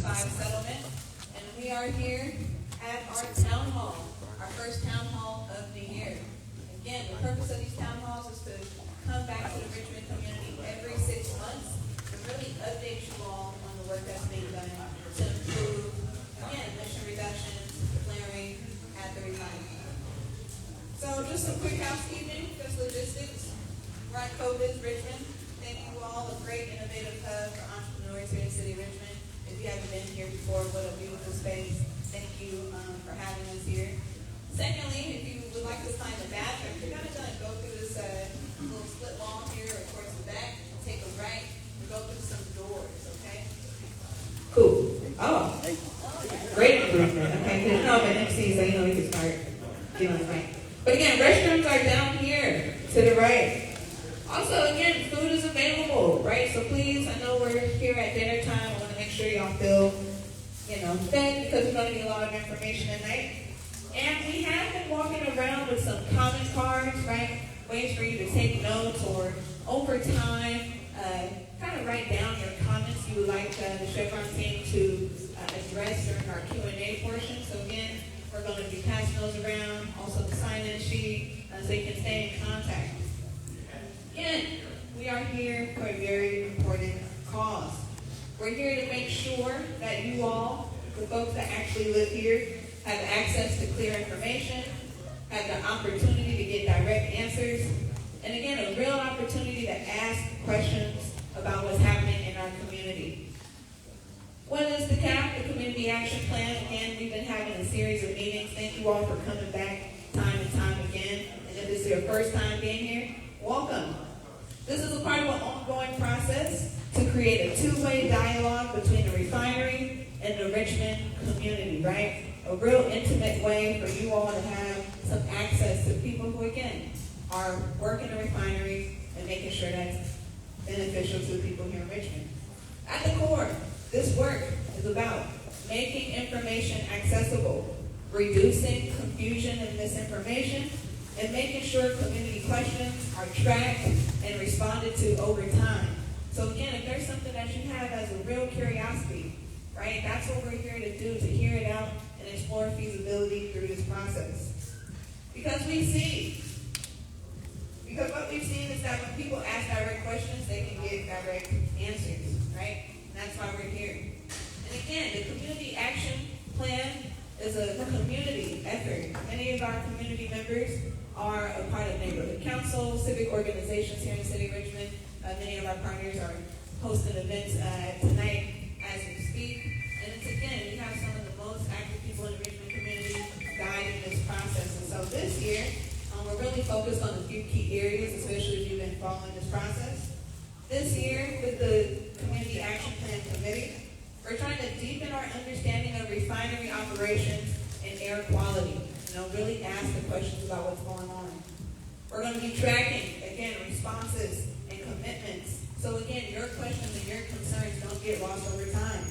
5 settlement, and we are here at our town hall, our first town hall of the year. Again, the purpose of these town halls is to come back to the Richmond community every 6 months to really update you all on the work that's being done to improve, again, emission reductions, flaring at the refinery. So just some quick housekeeping, just logistics. We're at CoBiz Richmond. Thank you all, a great innovative hub for entrepreneurs here in the city of Richmond. If you haven't been here before, what a beautiful space. Thank you for having us here. Secondly, if you would like to find the bathroom, you're going to go through this little split wall here, or towards the back, take a right, and go through some doors, okay? Cool. Oh, great improvement. Okay, good. No, but MC, so you know we can start getting on the right. But again, restrooms are down here to the right. Also, again, food is available, right? So please, I know we're here at dinner time. I want to make sure y'all feel, fed, because we're going to get a lot of information tonight. And we have been walking around with some comment cards, right? Ways for you to take notes, or over time, kind of write down your comments you would like the Chevron team to address during our Q&A portion. So again, we're going to be passing those around. Also the sign-in sheet, so you can stay in contact. Again, we are here for a very important cause. We're here to make sure that you all, the folks that actually live here, have access to clear information, have the opportunity to get direct answers, and again, a real opportunity to ask questions about what's happening in our community. What is the CAP, the Community Action Plan? Again, we've been having a series of meetings. Thank you all for coming back time and time again. And if this is your first time being here, welcome. This is a part of an ongoing process to create a two-way dialogue between the refinery and the Richmond community, right? A real intimate way for you all to have some access to people who, again, are working the refinery and making sure that's beneficial to the people here in Richmond. At the core, this work is about making information accessible, reducing confusion and misinformation, and making sure community questions are tracked and responded to over time. So again, if there's something that you have as a real curiosity, right, that's what we're here to do, to hear it out and explore feasibility through this process. Because what we've seen is that when people ask direct questions, they can get direct answers, right? And that's why we're here. And again, the Community Action Plan is a community effort. Many of our community members are a part of neighborhood councils, civic organizations here in the city of Richmond. Many of our partners are hosting events tonight as we speak. And it's, again, we have some of the most active people in the Richmond community guiding this process. And so this year, we're really focused on a few key areas, especially if you've been following this process. This year, with the Community Action Plan Committee, we're trying to deepen our understanding of refinery operations and air quality. Really ask the questions about what's going on. We're going to be tracking, again, responses and commitments. So again, your questions and your concerns don't get lost over time.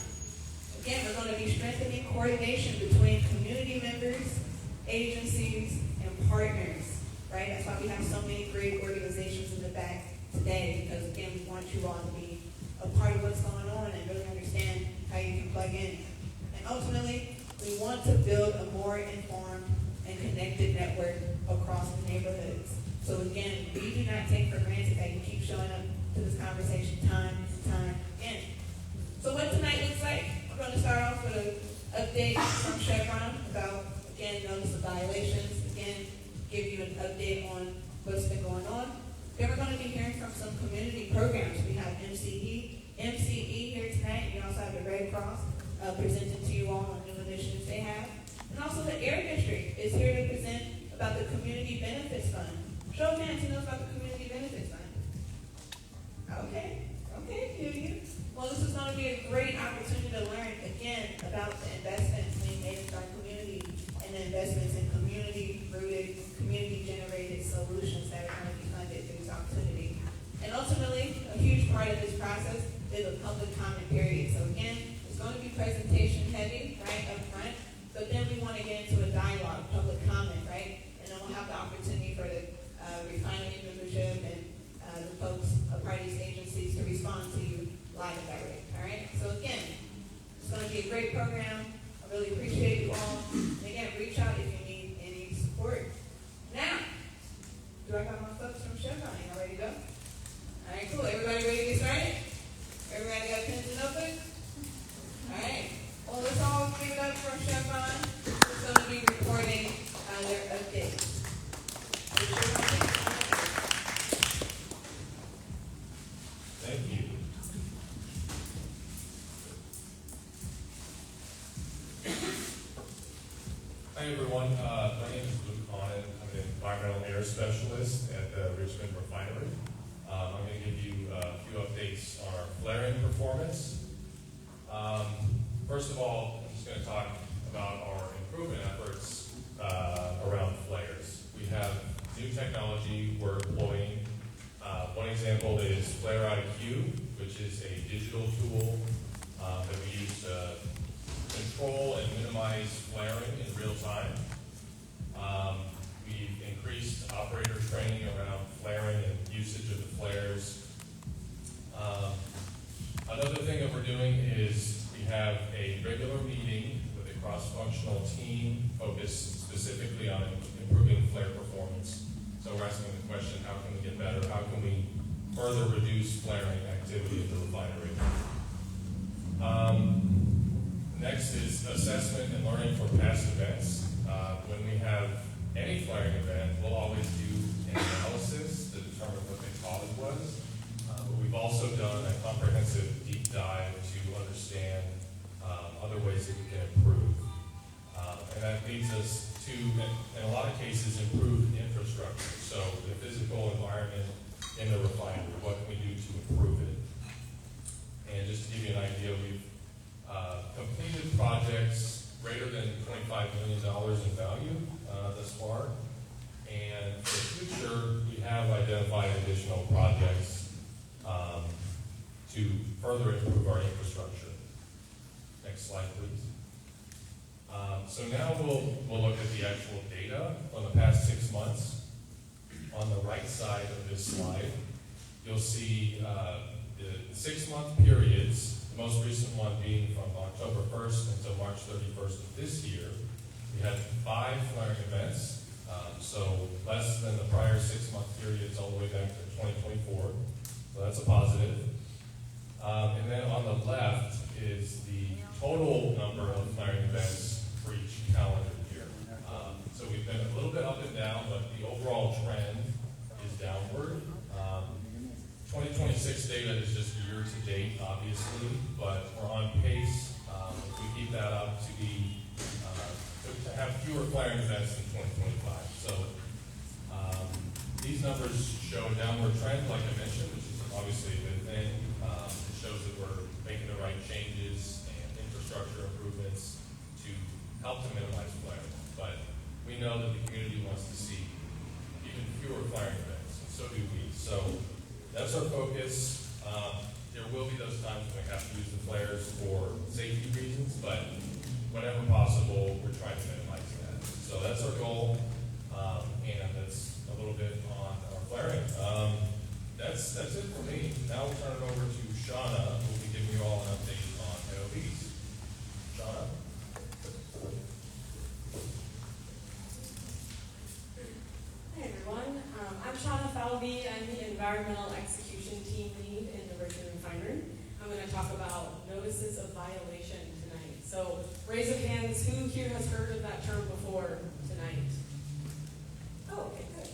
Again, we're going to be strengthening coordination between community members, agencies, and partners, right? That's why we have so many great organizations in the back today, because again, we want you all to be a part of what's going on and really understand how you can plug in. And ultimately, we want to build a more informed and connected network across the neighborhoods. So again, we do not take for granted that you keep showing up to this conversation time and time again. So what tonight looks like, we're going to start off with an update from Chevron about, again, notice of violations. Again, give you an update on what's been going on. Then we're going to be hearing from some community programs. We have MCE here tonight. We also have the Red Cross presenting to you all on new initiatives they have. And also the Air District is here to present about the Community Benefits Fund. Show of hands who knows about the Community Benefits Fund. Okay, hear you. Well, this is going to be a great opportunity to learn, again, about the investments being made in our community and the investments in community-rooted, community-generated solutions that are going to be funded through this opportunity. And ultimately, a huge part of this process is a public comment period. So again, it's going to be presentation heavy, right, up front. But then we want to get into a dialogue, public comment, right? And then we'll have the opportunity for the refinery membership and the folks, a part of these agencies, to respond to you live and direct, all right? So again, it's going to be be a great program. I really appreciate you all. And again, reach out if you need any support. Now, do I got my folks from Chevron? Y'all ready to go? All right, cool. Everybody ready to get started? Everybody got pens and notebooks? All right. Well, let's all give it up for Chevron. Who's going to be reporting their updates. Thank you. Hi everyone, my name is Luke Conant. I'm an environmental air specialist at the Richmond refinery. I'm going to give you a few updates on our flaring performance. First of all, I'm just going to talk about our improvement efforts around flares. We have new technology we're employing. One example is Flare IQ, which is a digital tool that we use to control and minimize flaring in real time. We've increased operator training around flaring and usage of the flares. Another thing that we're doing is we have a regular meeting with a cross-functional team focused specifically on improving flare performance. So we're asking the question, how can we get better? How can we further reduce flaring activity at the refinery? Next is assessment and learning from past events. When we have any flaring event, we'll always do an analysis to determine what the cause was. But we've also done a comprehensive deep dive to understand other ways that we can improve. And that leads us to, in a lot of cases, improved infrastructure. So the physical environment in the refinery, what can we do to improve it? And just to give you an idea, we've completed projects greater than $25 million in value thus far. And for the future, we have identified additional projects to further improve our infrastructure. Next slide, please. So now we'll look at the actual data on the past 6 months. On the right side of this slide, you'll see the 6-month periods, the most recent one being from October 1st until March 31st of this year. We had 5 flaring events, so less than the prior 6-month periods all the way back to 2024. So that's a positive. And then on the left is the total number of flaring events for each calendar year. So we've been a little bit up and down, but the overall trend is downward. 2026 data is just year to date, obviously, but we're on pace. If we keep that up to have fewer flaring events in 2025. So these numbers show a downward trend, like I mentioned, which is obviously a good thing. It shows that we're making the right changes and infrastructure improvements to help to minimize flaring. But we know that the community wants to see even fewer flaring events, and so do we. So that's our focus. There will be those times when we have to use the flares for safety reasons, but whenever possible, we're trying to minimize that. So that's our goal, and that's a little bit on our flaring. That's it for me. Now we'll turn it over to Shauna, who will be giving you all an update on NOVs. Shauna? Hi everyone, I'm Shauna Falvey. I'm the Environmental Execution Team Lead in the Richmond Refinery. I'm going to talk about notices of violation tonight. So raise of hands, who here has heard of that term before tonight? Oh, okay, good.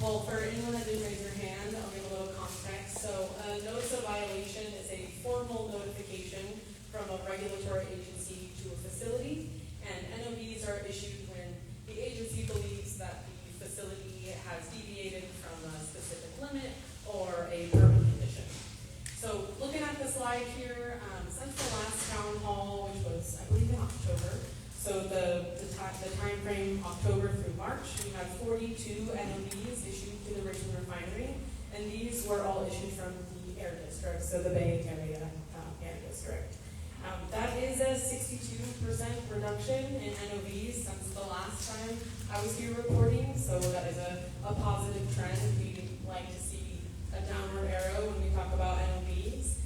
Well, for anyone that didn't raise their hand, I'll give a little context. So a notice of violation is a formal notification from a regulatory agency to a facility, and NOVs are issued when the agency believes that the facility has deviated from a specific limit or a permit condition. So looking at the slide here, since the last town hall, which was, I believe, in October, so the time frame October through March, we had 42 NOVs issued to the Richmond Refinery, and these were all issued from the Air District, so the Bay Area Air District. That is a 62% reduction in NOVs since the last time I was here reporting, so that is a positive trend. We like to see a downward arrow when we talk about NOVs.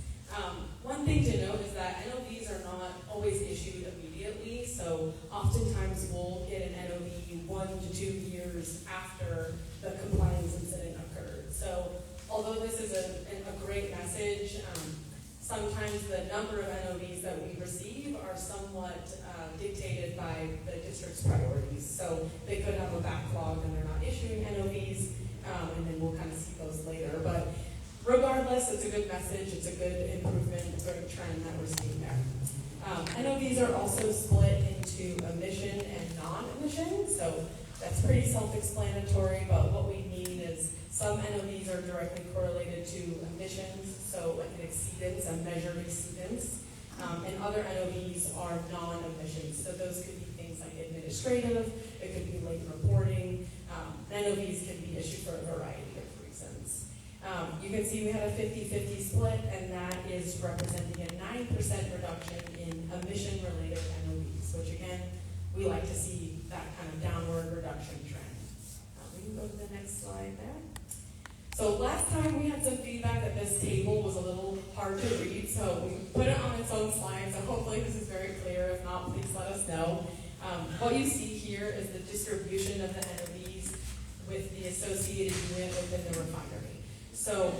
One thing to note is that NOVs are not always issued immediately, so oftentimes we'll get an NOV 1 to 2 years after the compliance incident occurred. So although this is a great message, sometimes the number of NOVs that we receive are somewhat dictated by the district's priorities. So they could have a backlog and they're not issuing NOVs, and then we'll kind of see those later. But regardless, it's a good message, it's a good improvement, a good trend that we're seeing there. NOVs are also split into emission and non-emission, so that's pretty self-explanatory, but what we mean is some NOVs are directly correlated to emissions, so like an exceedance, a measured exceedance, and other NOVs are non-emissions, so those could be things like administrative, it could be late reporting. NOVs can be issued for a variety of reasons. You can see we had a 50-50 split, and that is representing a 9% reduction in emission-related NOVs, which again, we like to see that kind of downward reduction trend. We can go to the next slide there. So last time we had some feedback that this table was a little hard to read, so we put it on its own slide, so hopefully this is very clear. If not, please let us know. What you see here is the distribution of the NOVs with the associated unit within the refinery. So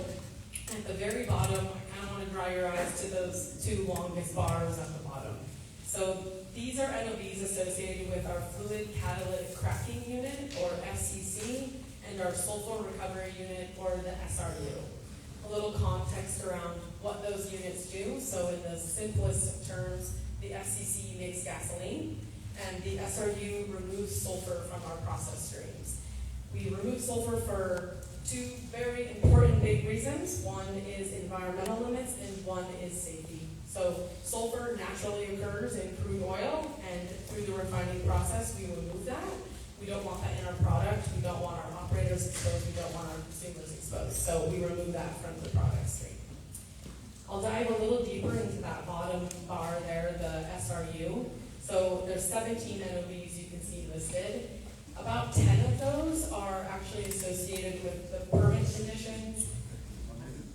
at the very bottom, I kind of want to draw your eyes to those two longest bars at the bottom. So these are NOVs associated with our fluid catalytic cracking unit, or FCC, and our sulfur recovery unit, or the SRU. A little context around what those units do. So in the simplest of terms, the FCC makes gasoline, and the SRU removes sulfur from our process streams. We remove sulfur for two very important big reasons. One is environmental limits, and one is safety. So sulfur naturally occurs in crude oil, and through the refining process, we remove that. We don't want that in our product. We don't want our operators exposed. We don't want our consumers exposed. So we remove that from the product stream. I'll dive a little deeper into that bottom bar there, the SRU. So there's 17 NOVs you can see listed. About 10 of those are actually associated with the permit conditions,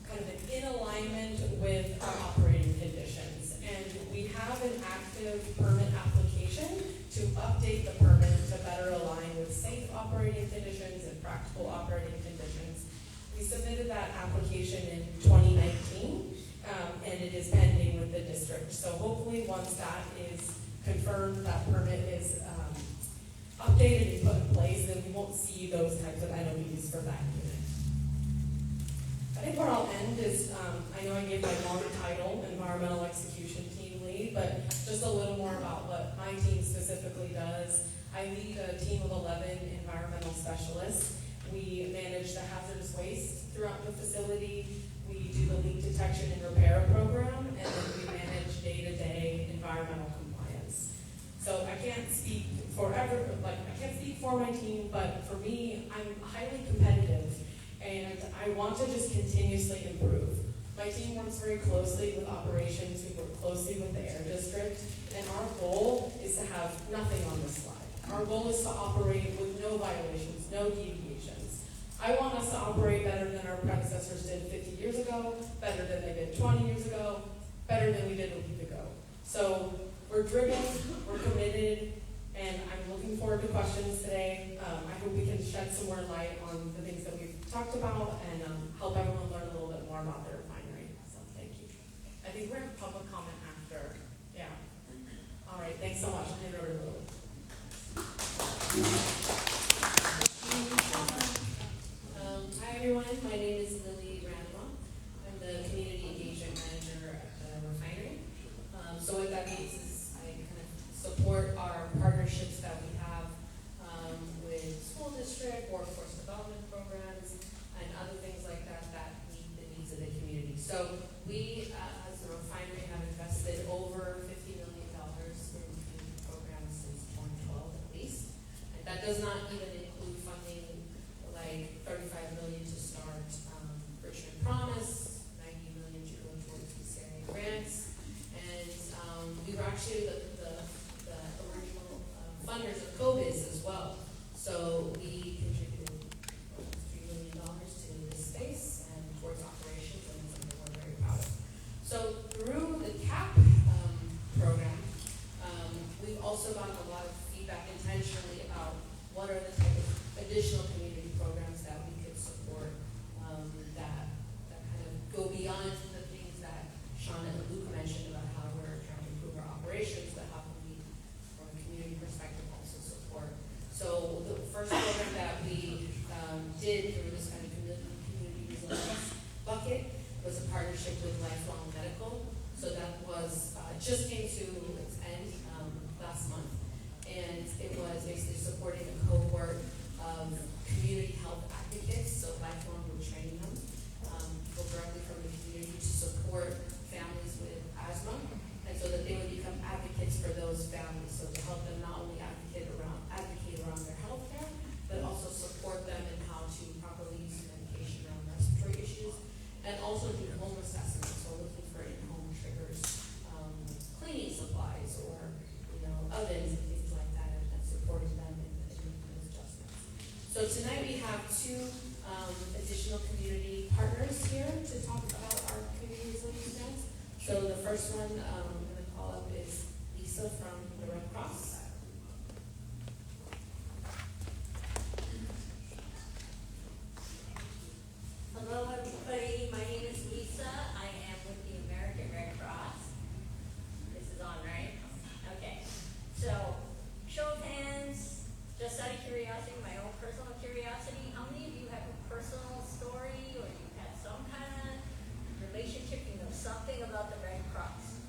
kind of in alignment with our operating conditions. And we have an active permit application to update the permit to better align with safe operating conditions and practical operating conditions. We submitted that application in 2019, and it is pending with the district. So hopefully once that is confirmed, that permit is updated and put in place, then we won't see those types of NOVs for that unit. I think where I'll end is, I know I gave my long title, Environmental Execution Team Lead, but just a little more about what my team specifically does. I lead a team of 11 environmental specialists. We manage the hazardous waste throughout the facility. We do the leak detection and repair program, and then we manage day-to-day environmental compliance. So I can't speak I can't speak for my team, but for me, I'm highly competitive, and I want to just continuously improve. My team works very closely with operations. We work closely with the Air District, and our goal is to have nothing on this slide. Our goal is to operate with no violations, no deviations. I want us to operate better than our predecessors did 50 years ago, better than they did 20 years ago, better than we did a week ago. So we're driven, we're committed, and I'm looking forward to questions today. I hope we can shed some more light on the things that we've talked about and help everyone learn a little bit more about their refinery. So thank you. I think we're in public comment after. Yeah. All right, thanks so much. I'll hand it over to Lily. Hi everyone, my name is Lily Randall. I'm the Community Engagement Manager at the refinery. So what that means is I kind of support our partnerships that we have with school district, workforce development programs, and other things like that that meet the needs of the community. So we, as the refinery, have invested over $50 million in programs since 2012 at least. And that does not even include funding like $35 million to start Richmond Promise, $90 million to go towards PCIA grants, and we were actually the original funders of CoBiz as well. So we contributed $3 million to this space and towards operations, and it's something we're very proud of. So through the CAP program, also gotten a lot of feedback intentionally about what are the type of additional community programs that we could support, that kind of go beyond the things that Shauna and Luke mentioned about how we're trying to improve our operations, but how can we, from a community perspective, also support. So the first program that we did through this kind of community resilience bucket was a partnership with Lifelong Medical. So that was just came to its end last month, and it was basically supporting a cohort of community health advocates. So Lifelong were training them, people directly from the community to support families with asthma, and so that they would become advocates for those families. So to help them not only advocate around their health care, but also support them in how to properly use medication around respiratory issues, and also do home assessments. So looking for in-home triggers, cleaning supplies, or ovens and things like that, and supporting them in making those adjustments. So tonight we have two additional community partners here to talk about our community resilience grants. So the first one I'm going to call up is Lisa from the Red Cross. Hello everybody, my name is Lisa. I am with the American Red Cross. This is on, right? Okay. So, show of hands, just out of curiosity, my own personal curiosity, how many of you have a personal story or you had some kind of relationship, you know something about the Red Cross?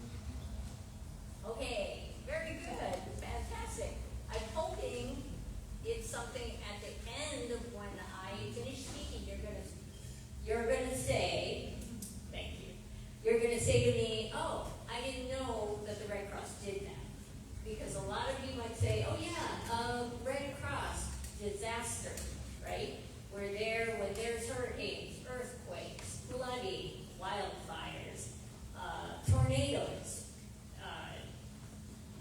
Okay, very good, fantastic. I'm hoping it's something at the end of when I finish speaking, you're gonna say, thank you, you're gonna say to me, oh, I didn't know that the Red Cross did that. Because a lot of you might say, oh yeah, Red Cross, disaster, right? We're there when there's hurricanes, earthquakes, flooding, wildfires, tornadoes.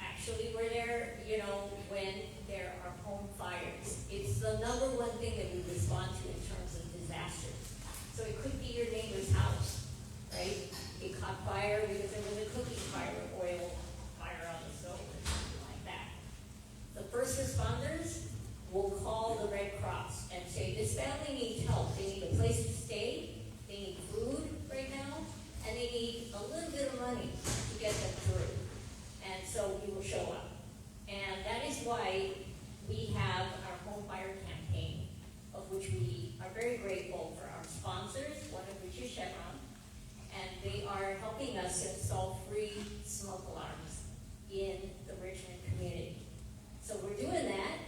Actually, we're there, when there are home fires. It's the number one thing that we respond to in terms of disasters. So it could be your neighbor's house, right? It caught fire because there was a cooking fire, oil fire on the stove, or something like that. The first responders will call the Red Cross and say, this family needs help. They need a place to stay, they need food right now, and they need a little bit of money to get them through. And so we will show up. And that is why we have our home fire campaign, of which we are very grateful for our sponsors, one of which is Chevron, and they are helping us install free smoke alarms in the Richmond community. So we're doing that.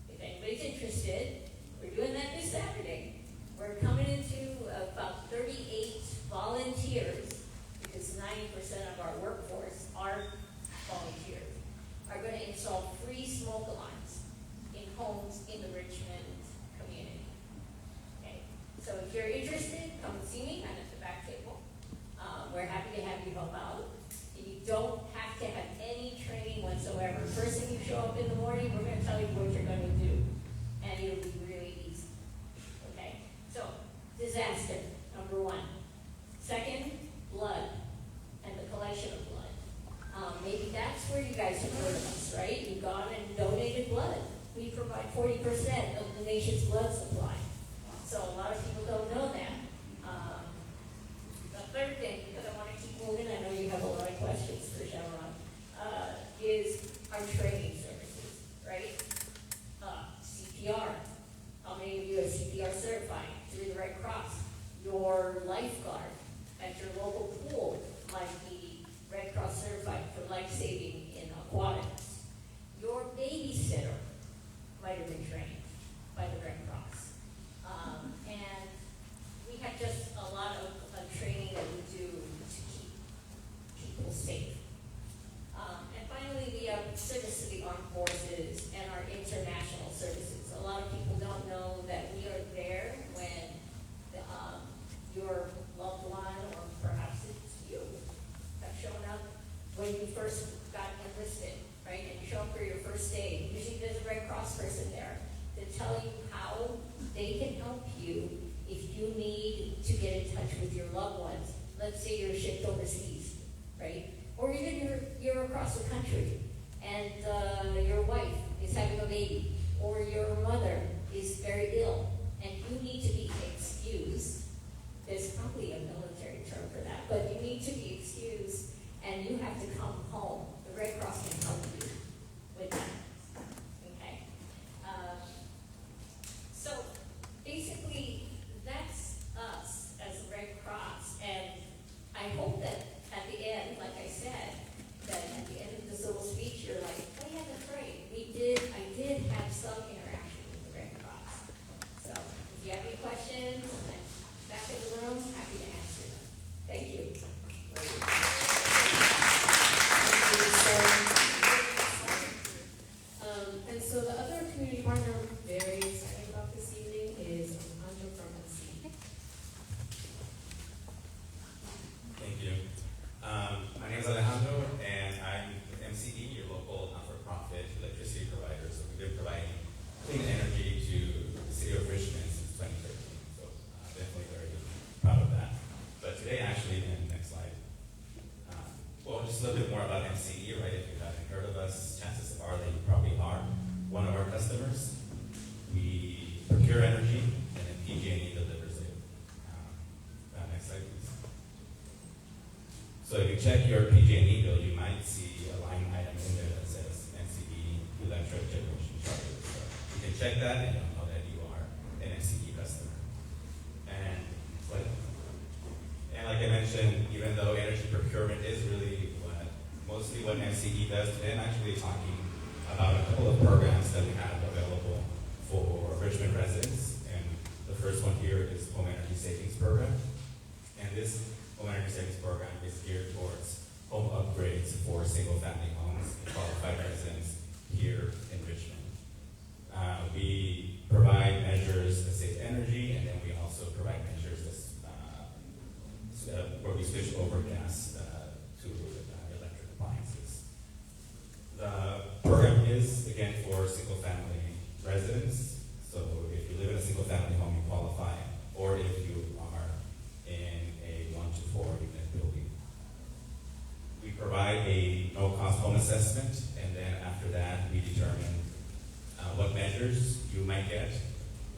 If anybody's interested, we're doing that this Saturday. We're coming into about 38 volunteers, because 90% of our workforce are volunteers, are going to install free smoke alarms in homes in the Richmond community. Okay, so if you're interested, come and see me. I'm at the back table. We're happy to have you help out. And you don't have to have any training whatsoever. First thing you show up in the morning, we're going to tell you what you're going to do, and it'll be really easy. Okay, so disaster, number one. Second, blood and the collection of blood. Maybe that's where you guys have heard of us, right? You've gone and donated blood. We provide 40% of the nation's blood supply. So a lot of people don't know that. The third thing, because I want to keep moving, I know you have a lot of questions for Chevron, is our training services, right? CPR. How many of you are CPR certified through the Red Cross? Your lifeguard at your local pool might be Red Cross certified for life-saving in aquatics. Your babysitter might have been trained by the Red Cross. And we have just a lot of training that we do to keep people safe. And finally, we have service to the armed forces and our international services. A lot of people don't know that we are there when your loved one, or perhaps it's you, have shown up when you first got enlisted, right? And you show up for your first day. Usually there's a Red Cross person there to tell you how they can help you if you need to get in touch with your loved ones. Let's say you're shipped overseas, right? Or even you're across the country and your wife is having a baby, or your mother is very ill, and you need to be excused. There's probably a military term for that, but you need to be excused, and you have to come home. The Red Cross can help you with that. Okay? So basically, that's us as the Red Cross, and I hope that at the end, like I said, that at the end of this little speech, you're like, oh yeah, that's right. I did have some interaction with the Red Cross. So if you have any questions, I'm back in the room, happy to answer them. Thank you. And so the other community partner I'm very excited about this evening is Alejandro from MC. Thank you. My name is Alejandro, and I'm with MCE, your local not-for-profit electricity provider. So we've been providing clean energy to the city of Richmond since 2013. So definitely very proud of that. But today, actually, and next slide. Well, just a little bit more about MCE, right? If you haven't heard of us, chances are that you probably are one of our customers. We procure energy, and then PG&E delivers it. Next slide, please. So if you check your PG&E bill, you might see a line item in there that says MCE electric generation charges. So you can check that, and you'll know that you are an MCE customer. And like I mentioned, even though energy procurement is really mostly what MCE does, today I'm actually talking about a couple of programs that we have available for Richmond residents. And the first one here is Home Energy Savings Program. And this Home Energy Savings Program is geared towards home upgrades for single-family homes and qualified residents here in Richmond. We provide measures that save energy, and then we also provide measures where we switch over gas to electric appliances. The program is, again, for single-family residents. So if you live in a single-family home, you qualify, or if you are in a 1 to 4 unit building. We provide a no-cost home assessment, and then after that, we determine what measures you might get,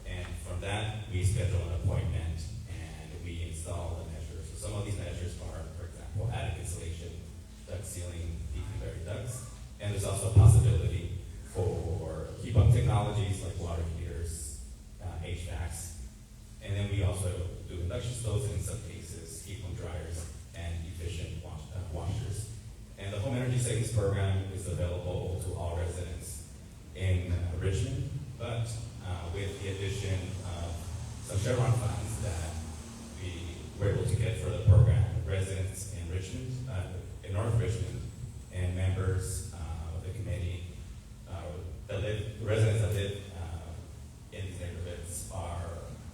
and from that, we schedule an appointment and we install the measures. So some of these measures are, for example, attic insulation, duct sealing, deep and buried ducts, and there's also a possibility for heat-pump technologies like water heaters, HVACs, and then we also do induction stoves, and in some cases, heat pump dryers and efficient washers. And the Home Energy Savings Program is available to all residents in Richmond, but with the addition of some Chevron funds that we were able to get for the program, residents in Richmond, in North Richmond, and members of the committee residents that live in these neighborhoods are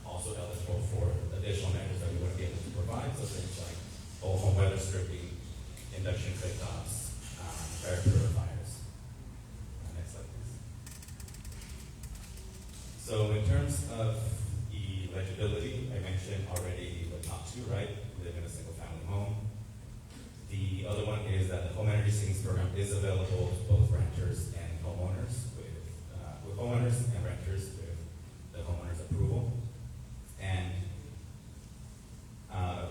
also eligible for additional measures that we wouldn't be able to provide, so things like whole home weather stripping, induction cooktops, air purifiers. Next slide, please. So in terms of eligibility, I mentioned already the top two, right? We live in a single-family home. The other one is that the Home Energy Savings Program is available to both renters and homeowners, with homeowners and renters with the homeowner's approval. And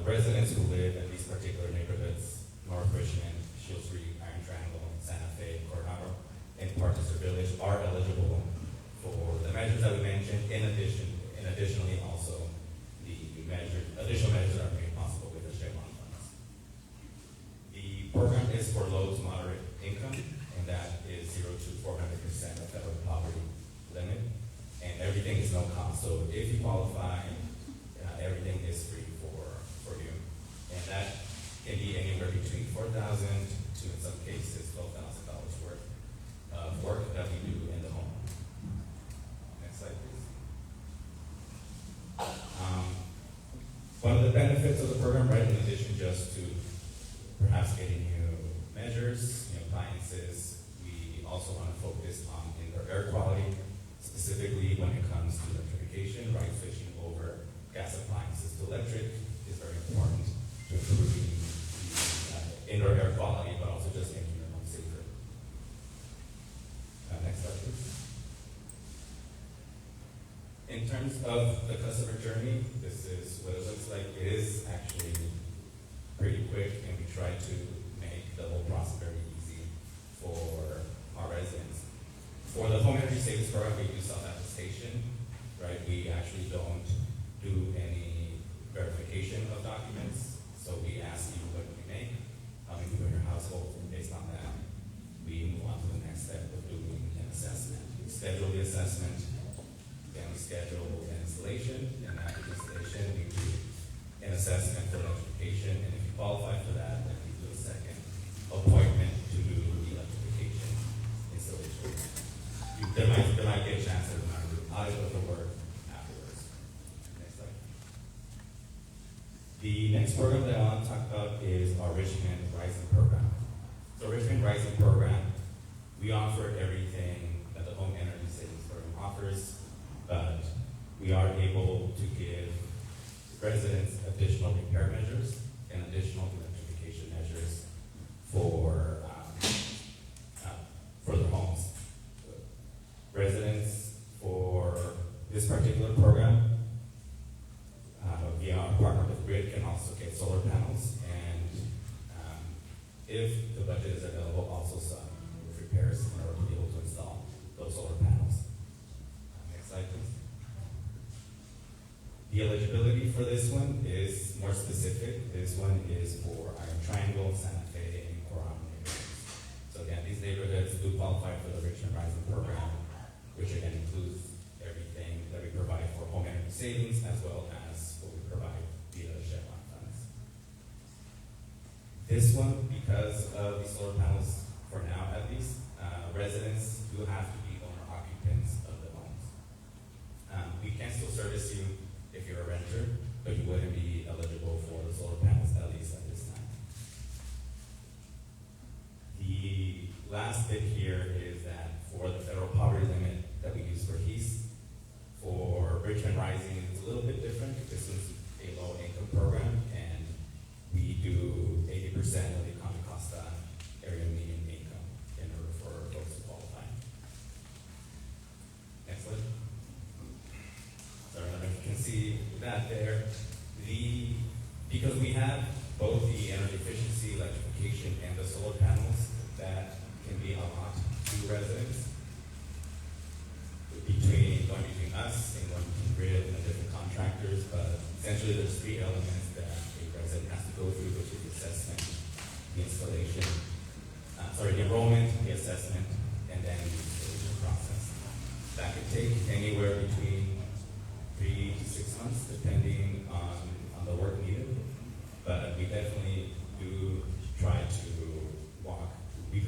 residents who live in these particular neighborhoods, North Richmond, Shield Street, Iron Triangle, Santa Fe, Coronado, and Parkchester Village, are eligible for the measures that we mentioned. Additionally, also the additional measures are made possible with the Chevron funds. The program is for low to moderate income, and that is 0 to 400% of federal poverty limit, and everything is no cost. So if you qualify, everything is free for you, and that can be anywhere between $4,000 to, in some cases, $12,000 worth of work that we do in the home. Next slide, please. One of the benefits of the program, right, in addition just to perhaps getting new measures, new appliances, we also want to focus on indoor air quality, specifically when it comes to electrification, right? Switching over gas appliances to electric is very important to improving the indoor air quality, but also just making your home safer. In terms of the customer journey, this is what it looks like. It is actually pretty quick, and we try to make the whole process very easy for our residents. For the home energy savings program, we do self-attestation, right? We actually don't do any verification of documents. So we ask you what you make, how many people in your household, and based on that, we move on to the next step of doing an assessment. We schedule the assessment, then we schedule an installation, and after the installation, we do an assessment for electrification, and if you qualify for that, then we do a second appointment to do the electrification installation. There might be a chance that we might do audit of the work afterwards. Next slide. The next program that I want to talk about is our Richmond Rising program. So Richmond Rising program, we offer everything that the home energy savings program offers, but we are able to give residents additional repair measures and additional electrification measures for their homes. Residents for this particular program, via our partner with Grid, can also get solar panels, and if the budget is available, also some repairs in order to be able to install those solar panels. Next slide, please. The eligibility for this one is more specific. This one is for Iron Triangle, Santa Fe, and Coram neighborhoods. So again, these neighborhoods do qualify for the Richmond Rising program, which again includes everything that we provide for home energy savings, as well as what we provide via the Chevron funds. This one, because of the solar panels, for now at least, residents do have to be owner occupants of the homes. We can still service you if you're a renter, but you wouldn't be eligible for the solar panels, at least at this time. The last bit here is that for the federal poverty limit that we use for HEAS, for Richmond Rising, it's a little bit different. This is a low income program, and we do 80% of the Contra Costa area median income in order for folks to qualify. Next slide. Sorry, I don't know if you can see that there. Because we have both the energy efficiency, electrification, and the solar panels, that can be a lot to residents. Going between us and going between Grid and the different contractors, but essentially there's three elements that a resident has to go through, which is the assessment, the installation, the enrollment, the assessment, and then the installation process. That could take anywhere between 3 to 6 months, depending on the work needed. But we definitely do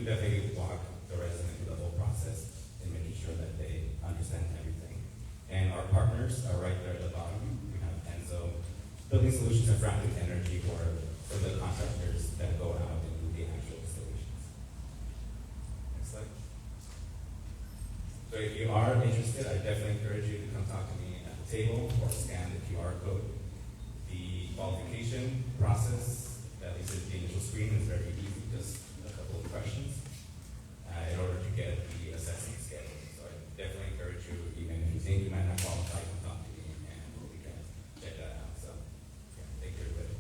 definitely walk the resident through the whole process and making sure that they understand everything. And our partners are right there at the bottom. We have Enzo, Building Solutions, and Frampton Energy, who are for the contractors that go out and do the actual installations. Next slide. So if you are interested, I definitely encourage you to come talk to me at the table or scan the QR code. The qualification process, at least the initial screen, is very easy, just a couple of questions in order to get the assessment scheduled. So I definitely encourage you, even if you think you might not qualify, to talk to me and we can check that out. So yeah, thank you, everybody.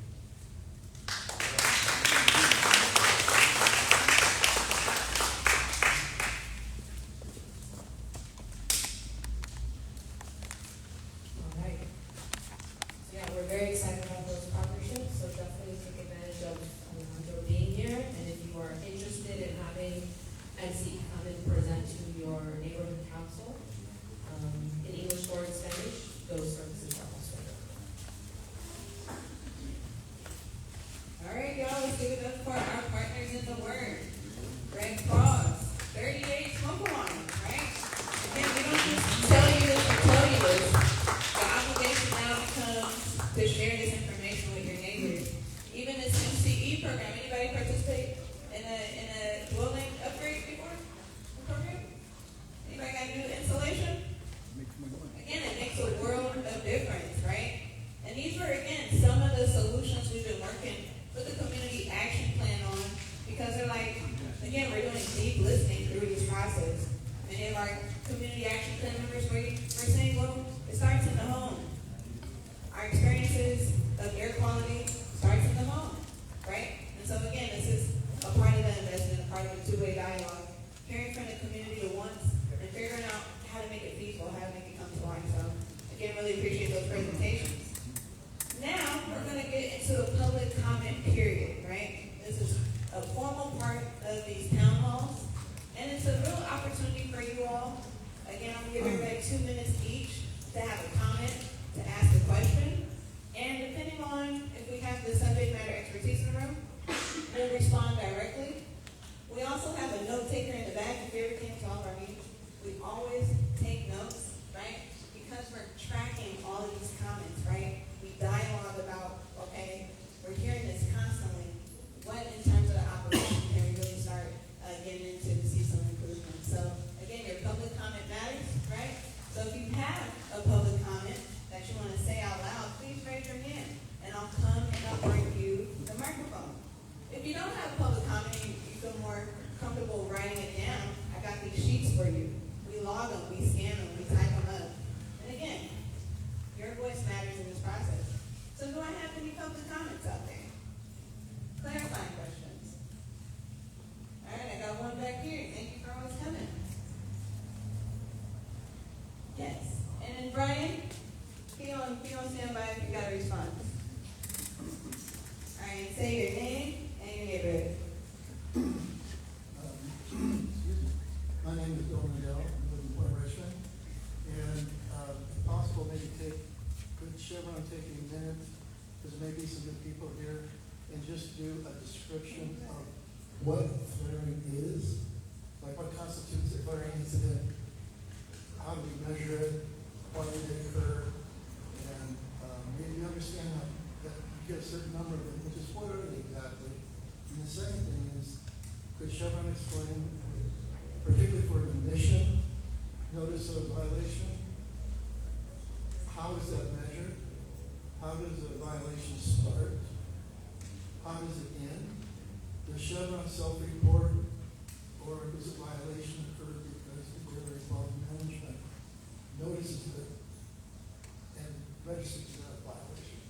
All right. So yeah, we're very excited about those partnerships, so definitely take advantage of Alejandro being here. And if you are interested in having NC come and present to your neighborhood council in English or in Spanish, those services are also available. All right, y'all, let's give it up for our partners in the word. Red Cross, 30 days smoke wine, right? Again, we don't just tell you this or tell you this. The obligation now becomes to share this information with your neighbors. Even this MCE program, anybody participate in a dwelling upgrade before? Program? Anybody got new insulation? Again, it makes a world of difference, right? And these were, again, some of the solutions we've been working with the community action plan on, because they're like, again, we're doing deep listening through this process. Many of our community action plan members were saying, well, It starts in the home. Our experiences of air quality starts in the home, right? And so again, this is a part of the investment, a part of the two-way dialogue, hearing from the community at once and figuring out how to make it feasible, how to make it come to life. So again, really appreciate those presentations. Now, we're going to get into a public comment period, right? This is a formal part of these town halls, and it's a real opportunity for you all. Again, I'm going to give everybody 2 minutes each to have a comment, to ask a question, and depending on if we have the subject matter expertise in the room, we'll respond directly. We also have a note taker in the back. If you ever came to all of our meetings, we always take notes, right? Because we're tracking all of these comments, right? We dialogue about, okay, we're hearing this constantly. What in terms of the operation can we really start getting into to see some improvement? So again, your public comment matters, right? So if you have a public comment that you want to say out loud, please raise your hand, and I'll come and I'll bring you the microphone. If you don't have public comment, you feel more comfortable writing it down, I got these sheets for you. We log them, we scan them, we type them up. And again, your voice matters in this process. So do I have any public comments out there? Clarifying questions. All right, I got one back here. Thank you for always coming. Yes. And then Brian, be on standby if you got a response. All right, say your name and your neighborhood. My name is Bill Miguel. I live in Point Richmond. And if possible, maybe could Chevron take a minute, because there may be some good people here, and just do a description of what flaring is, like what constitutes a flaring incident, how do we measure it, why did it occur, and maybe understand that you get a certain number of them, which is what are they exactly. And the second thing is, could Chevron explain, particularly for an emission notice of violation, how is that measured? How does a violation start? How does it end? Does Chevron self-report, or does a violation occur because the Bureau of Quality Management notices it and registers that violation?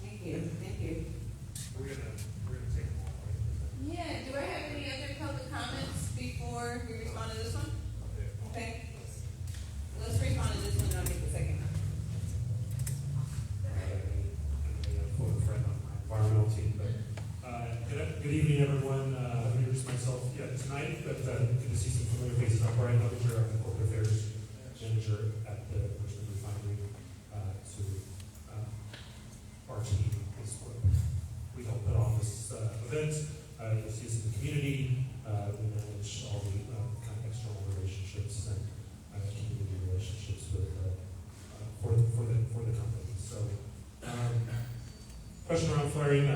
Thank you. Thank you. We're gonna take them all, right? Yeah, do I have any other public comments before we respond to this one? Okay. Let's respond to this one and I'll get the second one. I'm a friend on my environmental team, but good evening, everyone. Let me introduce myself tonight, but good to see some familiar faces. I'm Brian Lovinger. I'm the corporate affairs manager at the Richmond Refinery. Our team is what we help put on this event. You'll see us in the community. We manage all the kind of external relationships and community relationships with for the company. So, question around flaring.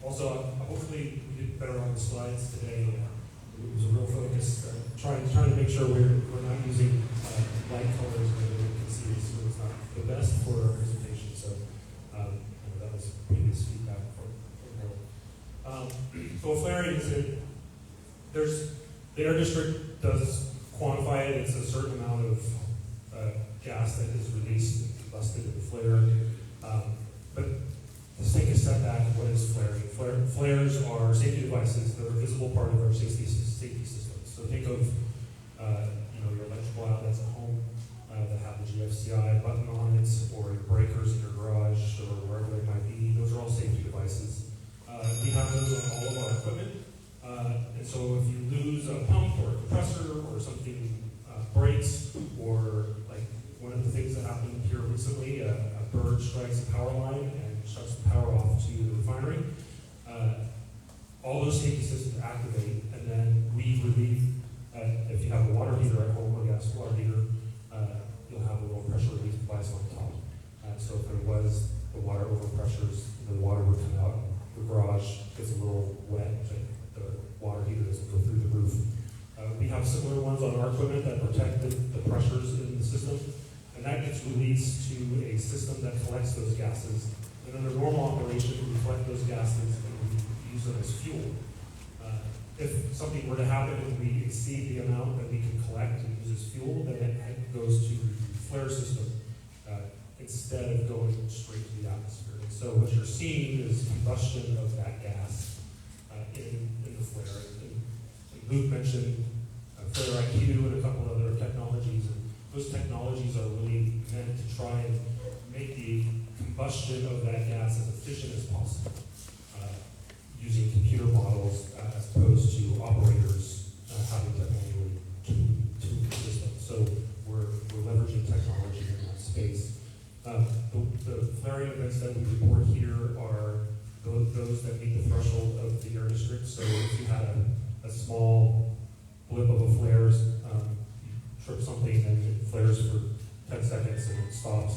Also, hopefully we did better on the slides today. It was a real focus, trying to make sure we're not using light colors that we can see, so it's not the best for our presentation. So that was previous feedback from so flaring is the air district does quantify it. It's a certain amount of gas that is released and combusted in the flare. But let's take a step back. What is flaring? Flares are safety devices that are a visible part of our safety systems. So think of your electrical outlets at home that have the GFCI button on it, or your breakers in your garage, or wherever they might be. Those are all safety devices. We have those on all of our equipment. And so if you lose a pump or a compressor or something breaks, or like one of the things that happened here recently, a bird strikes a power line and shuts the power off to the refinery, all those safety systems activate, and then we relieve, if you have a water heater at home, or gas water heater, you'll have a little pressure release device on top. So if there was the water overpressures, the water would come out, the garage gets a little wet, the water heater doesn't go through the roof. We have similar ones on our equipment that protect the pressures in the system, and that gets released to a system that collects those gases. And under normal operation, we collect those gases and we use them as fuel. if something were to happen and we exceed the amount that we can collect and use as fuel, then it goes to the flare system instead of going straight to the atmosphere. And so what you're seeing is combustion of that gas in the flare. And Luke mentioned Flare IQ and a couple other technologies, and those technologies are really meant to try and make the combustion of that gas as efficient as possible, using computer models as opposed to operators having to manually tune the system. So we're leveraging technology in that space. The flaring events that we report here are those that meet the threshold of the air district. So if you had a small blip of a flare, you trip something and it flares for 10 seconds and it stops,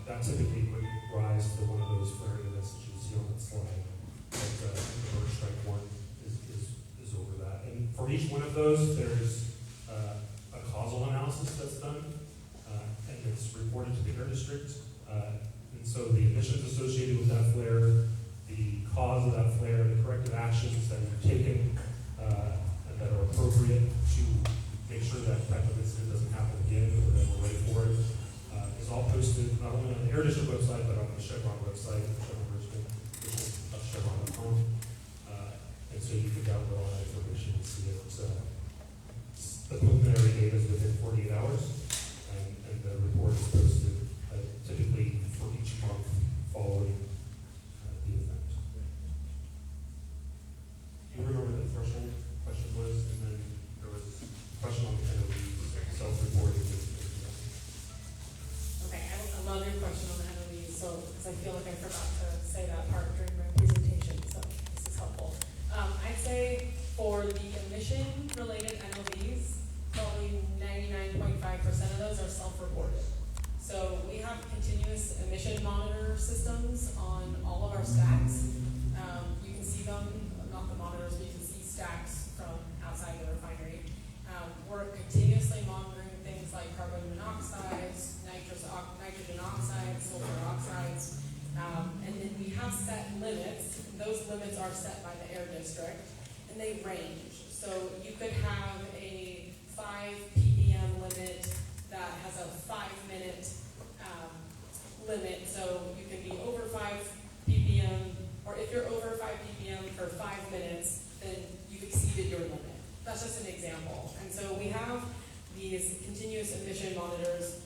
that typically would rise to one of those flaring events that you see on that slide. But the bird strike one is over that. And for each one of those, there's a causal analysis that's done, and it's reported to the air district. And so the emissions associated with that flare, the cause of that flare, the corrective actions that we've taken that are appropriate to make sure that type of incident doesn't happen again, or that we're ready for it, is all posted not only on the air district website, but on the Chevron website, Chevron Richmond, which is Chevron.com. And so you can download all that information and see it. The preliminary data is within 48 hours, and the report is posted typically for each month following the event. You remember the threshold question was, and then there was a question on the NOV, self-reporting. Okay, I love your question on the NOV, so, because I feel like I forgot to say that part during my presentation, so this is helpful. I'd say for the emission-related NOVs, probably 99.5% of those are self-reported. So we have continuous emission monitor systems on all of our stacks. You can see them, not the monitors, but you can see stacks from outside the refinery. We're continuously monitoring things like carbon monoxides, nitrogen oxides, sulfur oxides, and then we have set limits. Those limits are set by the air district, and they range. So you could have a 5 ppm limit that has a 5-minute limit. So you can be over 5 ppm, or if you're over 5 ppm for 5 minutes, then you've exceeded your limit. That's just an example. And so we have these continuous emission monitors.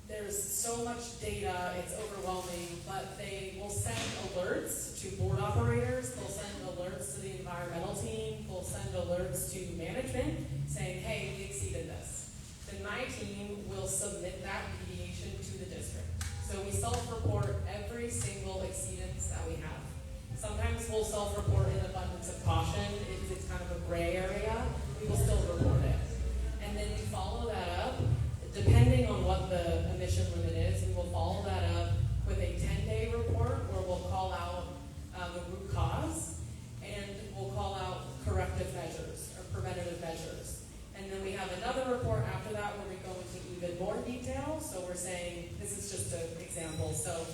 There's so much data, it's overwhelming, but they will send alerts to board operators, they'll send alerts to the environmental team, they'll send alerts to management saying, hey, we exceeded this. Then my team will submit that deviation to the district. So we self-report every single exceedance that we have. Sometimes we'll self-report in abundance of caution. If it's kind of a gray area, we will still report it. And then we follow that up. Depending on what the emission limit is, we will follow that up with a 10-day report where we'll call out the root cause, and we'll call out corrective measures or preventative measures. And then we have another report after that where we go into even more detail. So we're saying, this is just an example. So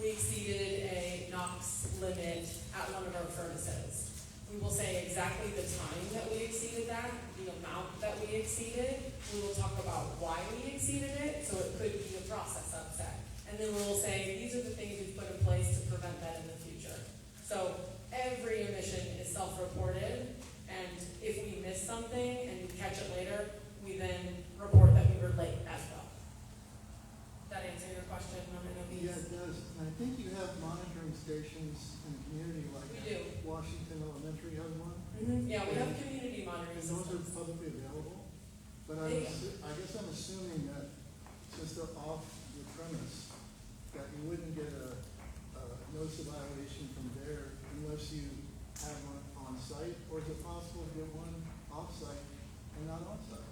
we exceeded a NOx limit at one of our furnaces. We will say exactly the time that we exceeded that, the amount that we exceeded. We will talk about why we exceeded it, so it could be a process upset. And then we will say, these are the things we've put in place to prevent that in the future. So every emission is self-reported, and if we miss something and we catch it later, we then report that we were late as well. That answer your question on NOVs? Yeah, it does. And I think you have monitoring stations in the community like We do. Washington Elementary has one. Mm-hmm. Yeah, we have community monitoring And those are systems. publicly available. But I guess I'm assuming that since they're off the premise, that you wouldn't get a notice of violation from there unless you have one on site, or is it possible to get one off site and not on site?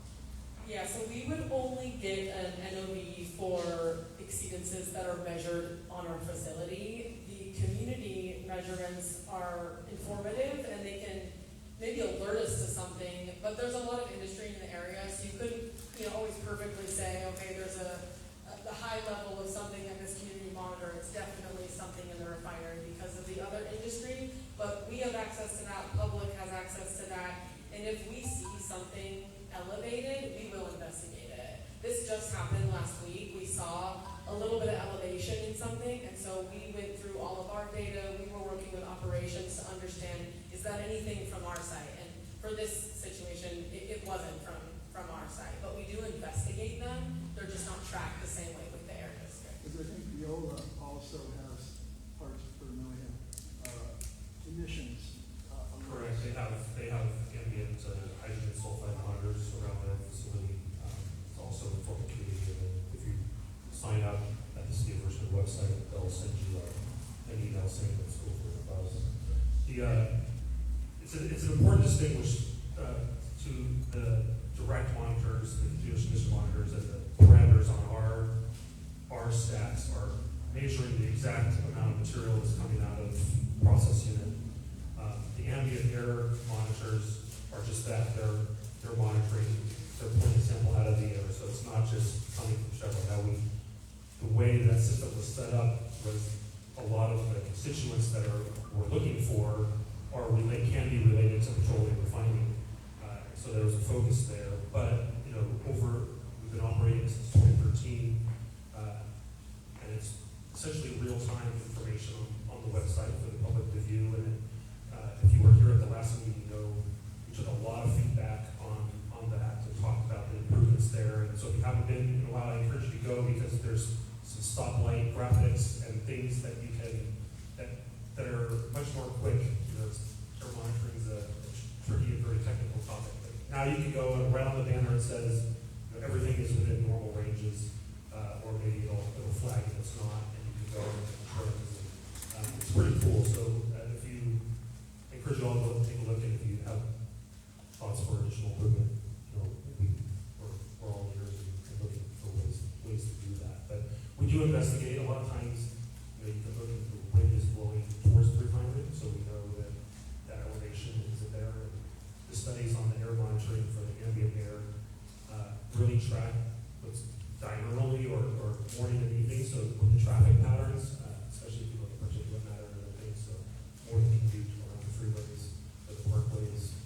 Yeah, so we would only get an NOV for exceedances that are measured on our facility. The community measurements are informative and they can maybe alert us to something, but there's a lot of industry in the area, so you couldn't always perfectly say, okay, there's the high level of something in this community monitor, it's definitely something in the refinery because of the other industry, but we have access to that, public has access to that, and if we see something elevated, we will investigate it. This just happened last week. We saw a little bit of elevation in something, and so we went through all of our data. We were working with operations to understand, is that anything from our site? And for this situation, it wasn't from our site, but we do investigate them. They're just not tracked the same way with the air district. Because I think Viola also has parts per million emissions. Correct, they have ambient hydrogen sulfide monitors around their facility. It's also for the community, and if you sign up at the City of Richmond website, they'll send you an email saying that it's over the buzz. It's an important distinguish to the direct monitors, the continuous emission monitors, and the parameters on our stats are measuring the exact amount of material that's coming out of the process unit. The ambient air monitors are just that, they're monitoring, they're pulling a sample out of the air, so it's not just coming from Chevron. The way that system was set up was a lot of the constituents that we're looking for they can be related to petroleum refining. So there was a focus there, but we've been operating since 2013, and it's essentially real-time information on the website for the public to view. And if you were here at the last meeting, we took a lot of feedback on that to talk about the improvements there. And so if you haven't been in a while, I encourage you to go, because there's some stoplight graphics and things that you can that are much more quick. Air monitoring is a tricky and very technical topic. But now you can go and right on the banner it says everything is within normal ranges, or maybe it'll flag if it's not, and you can go and confirm. It's pretty cool. So if you encourage you all to take a look, and if you have thoughts for additional improvement, we're all ears and looking for ways to do that. But we do investigate. A lot of times, you can look at the wind is blowing towards the refinery, so we know that elevation is there. And the studies on the air monitoring for the ambient air really track what's diurnally or morning and evening. So with the traffic patterns, especially if you look at particulate matter and other things, so morning commute around the freeways or the parkways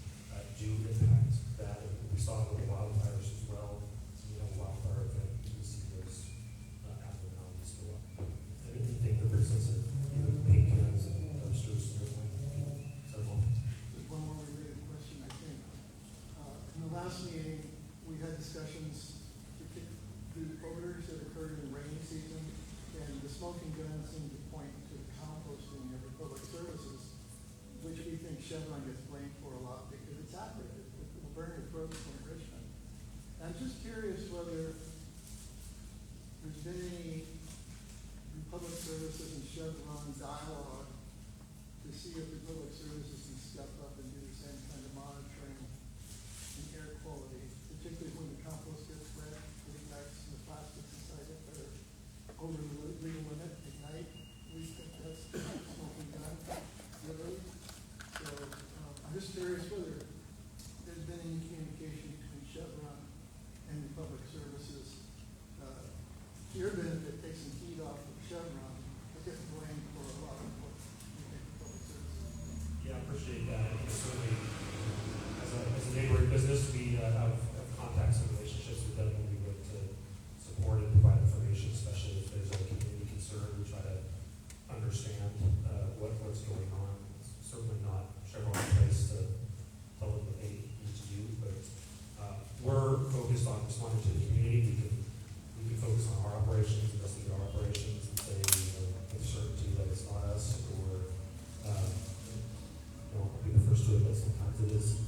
do impact that. And we saw it with the wildfires as well. So we have a wildfire event, you can see those abnormalities go up. Anything that brings us even paint cans and dumpsters and everything. So There's one more related question, I think. In the last meeting, we had discussions to kick the odors that occurred in the rainy season, and the smoking gun seemed to point to composting of the public services, which we think Chevron gets blamed for a lot because it's accurate. It will burn your throat in Richmond. I'm just curious whether there's been any public services and Chevron dialogue to see if the public services can step up and do the same kind of monitoring and air quality, particularly when the compost gets wet, it ignites the plastics inside it that are over the legal limit, ignite. We think that's smoking gun, literally. So I'm just curious whether there's been any communication between Chevron and the public services. To your benefit, take some heat off of Chevron, but get blamed for a lot of what you think the public services. yeah, I appreciate that. And certainly, as a neighboring business, we have contacts and relationships with them, and we look to support and provide information, especially if there's a community concern. We try to understand what's going on. It's certainly not Chevron's place to tell them what they need to do, but we're focused on responding to the community. We can focus on our operations, investigate our operations, and say with certainty that it's not us, or I'll be the first to admit sometimes it is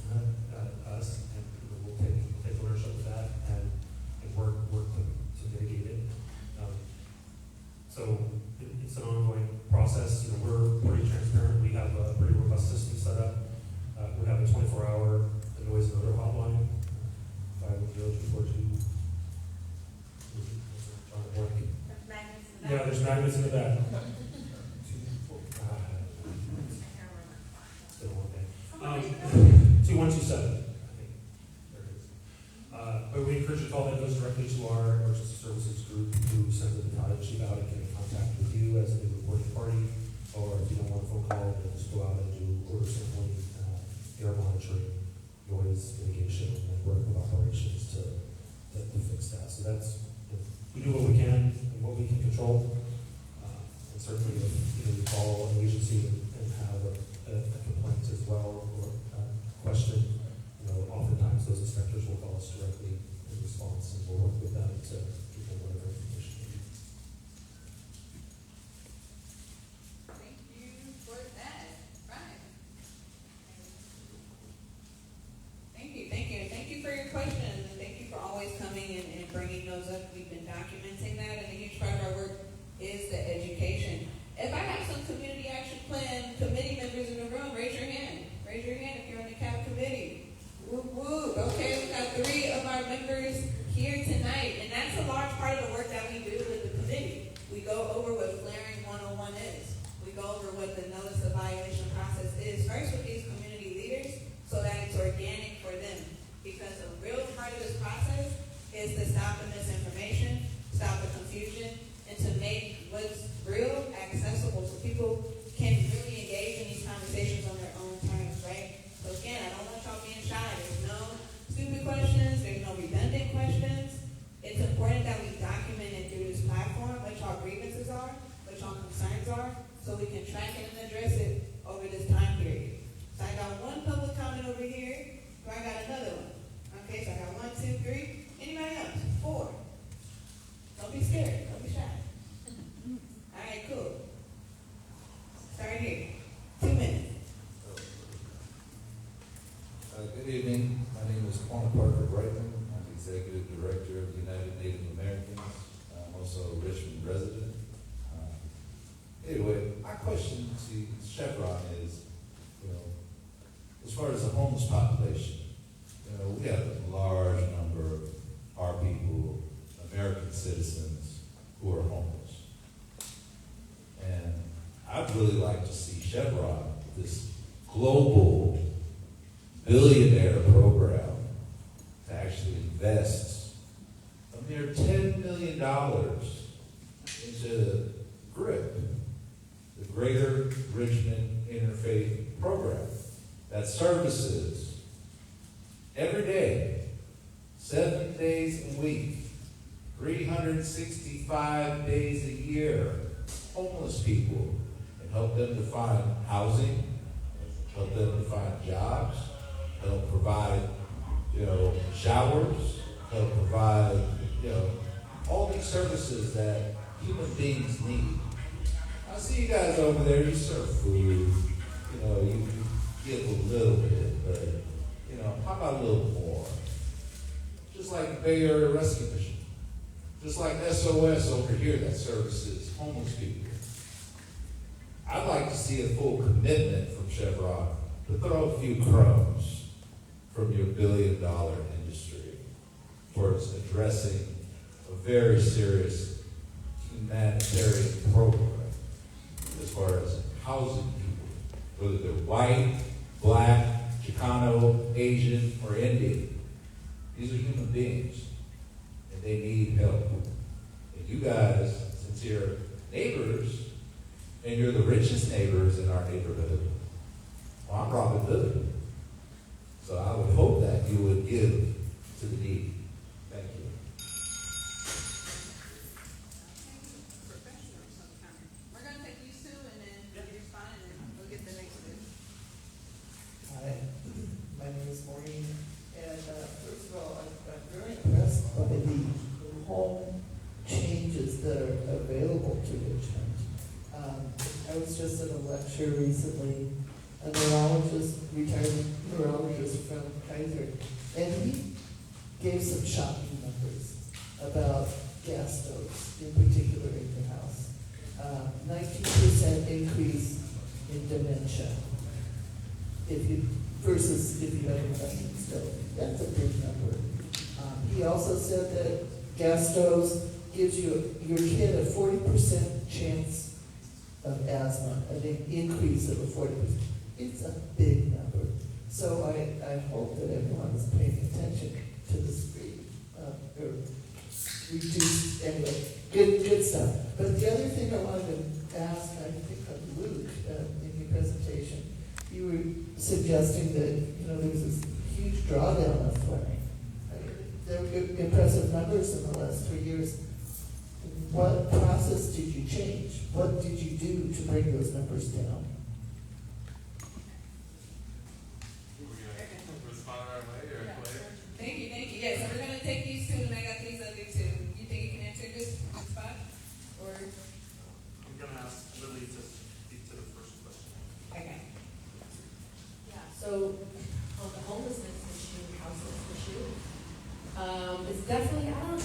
us, and we'll take ownership of that and work to mitigate it. So it's an ongoing process. We're pretty transparent. We have a pretty robust system set up. We have a 24-hour noise and odor hotline. 510-242. Yeah, there's magnets in the back. It's been a long day. 2127, I think. There it is. But we encourage you to call. That goes directly to our emergency services group, who sends a battalion chief out and get in contact with you as a reporting party. or if you don't want a phone call, then just go out and do order sampling, air monitoring, noise mitigation, and work with operations to fix that. So that's, we do what we can and what we can control. And certainly if you call an agency and have a complaint as well or a question, oftentimes those inspectors will call us directly in response and we'll work with them to give them whatever information they need. Thank you for that. Right. Thank you for your questions, and thank you for always coming and bringing those up. We've been documenting that, and a huge part of our work is the education. If I have some community action plan committee members in the room, raise your hand. Raise your hand if you're on the CAP committee. Whoop, whoop. Okay, we got 3 of our members here tonight, and that's a large part of the work that we do with the committee. We go over what flaring 101 is. We go over what the notice of violation process is, first with these community leaders, so that it's organic for them. Because a real part of this process is to stop the misinformation, stop the confusion, and to make what's real accessible so people can really engage in these conversations on their own terms, right? So again, I don't want y'all being shy. There's no stupid questions. There's no redundant questions. It's important that we document it through this platform, what y'all grievances are, what y'all concerns are, so we can track it and address it over this time period. So I got one public comment over here, so I got another one. Okay, so I got 1, 2, 3. Anybody else? 4. Don't be scared. Don't be shy. All right, cool. Start here. 2 minutes. Good evening. My name is Parker Brightman. I'm the Executive Director of the United Native Americans. I'm also a Richmond resident. Anyway, my question to Chevron is, as far as the homeless population, we have a large number of our people, American citizens, who are homeless. And I'd really like to see Chevron, this global billionaire program, to actually invest a mere $10 million into GRIP, the Greater Richmond Interfaith Program, that services every day, 7 days a week, 365 days a year, homeless people, and help them to find housing, help them to find jobs, help provide, showers, help provide, all these services that human beings need. I see you guys over there, you serve food, you give a little bit, but, how about a little more? Just like the Bay Area Rescue Mission, just like SOS over here that services homeless people. I'd like to see a full commitment from Chevron to throw a few crumbs from your billion-dollar industry towards addressing a very serious humanitarian program as far as housing people, whether they're white, black, Chicano, Asian, or Indian. These are human beings, and they need help. And you guys, since you're neighbors, and you're the richest neighbors in our neighborhood, well, I'm Robin Hood. So I would hope that you would give to the needy. Thank you. We're going to take these 2 and then you respond, and then we'll get the next 2. Hi, my name is Maureen, and first of all, I'm very impressed by the home changes that are available to Richmond. I was just at a lecture recently, a neurologist, retired neurologist from Kaiser, and he gave some shocking numbers about gas stoves, in particular in your house. 19% increase in dementia versus if you have a electric stove. That's a big number. He also said that gas stoves gives your kid a 40% chance of asthma, an increase of a 40%. It's a big number. So I hope that everyone is paying attention to this or reduce, anyway, good stuff. But the other thing I wanted to ask, I think I alluded presentation, you were suggesting that, you know, there was this huge drawdown of flaring. I mean, there were impressive numbers in the last 3 years. What process did you change? What did you do to bring those numbers down? Thank you. Yes, so we're gonna take these two, and I got these other two. You think you can answer this spot? Or, I'm gonna ask Lily to speak to the first question. okay. Yeah, so on the homelessness issue, houseless issue, it's definitely, I don't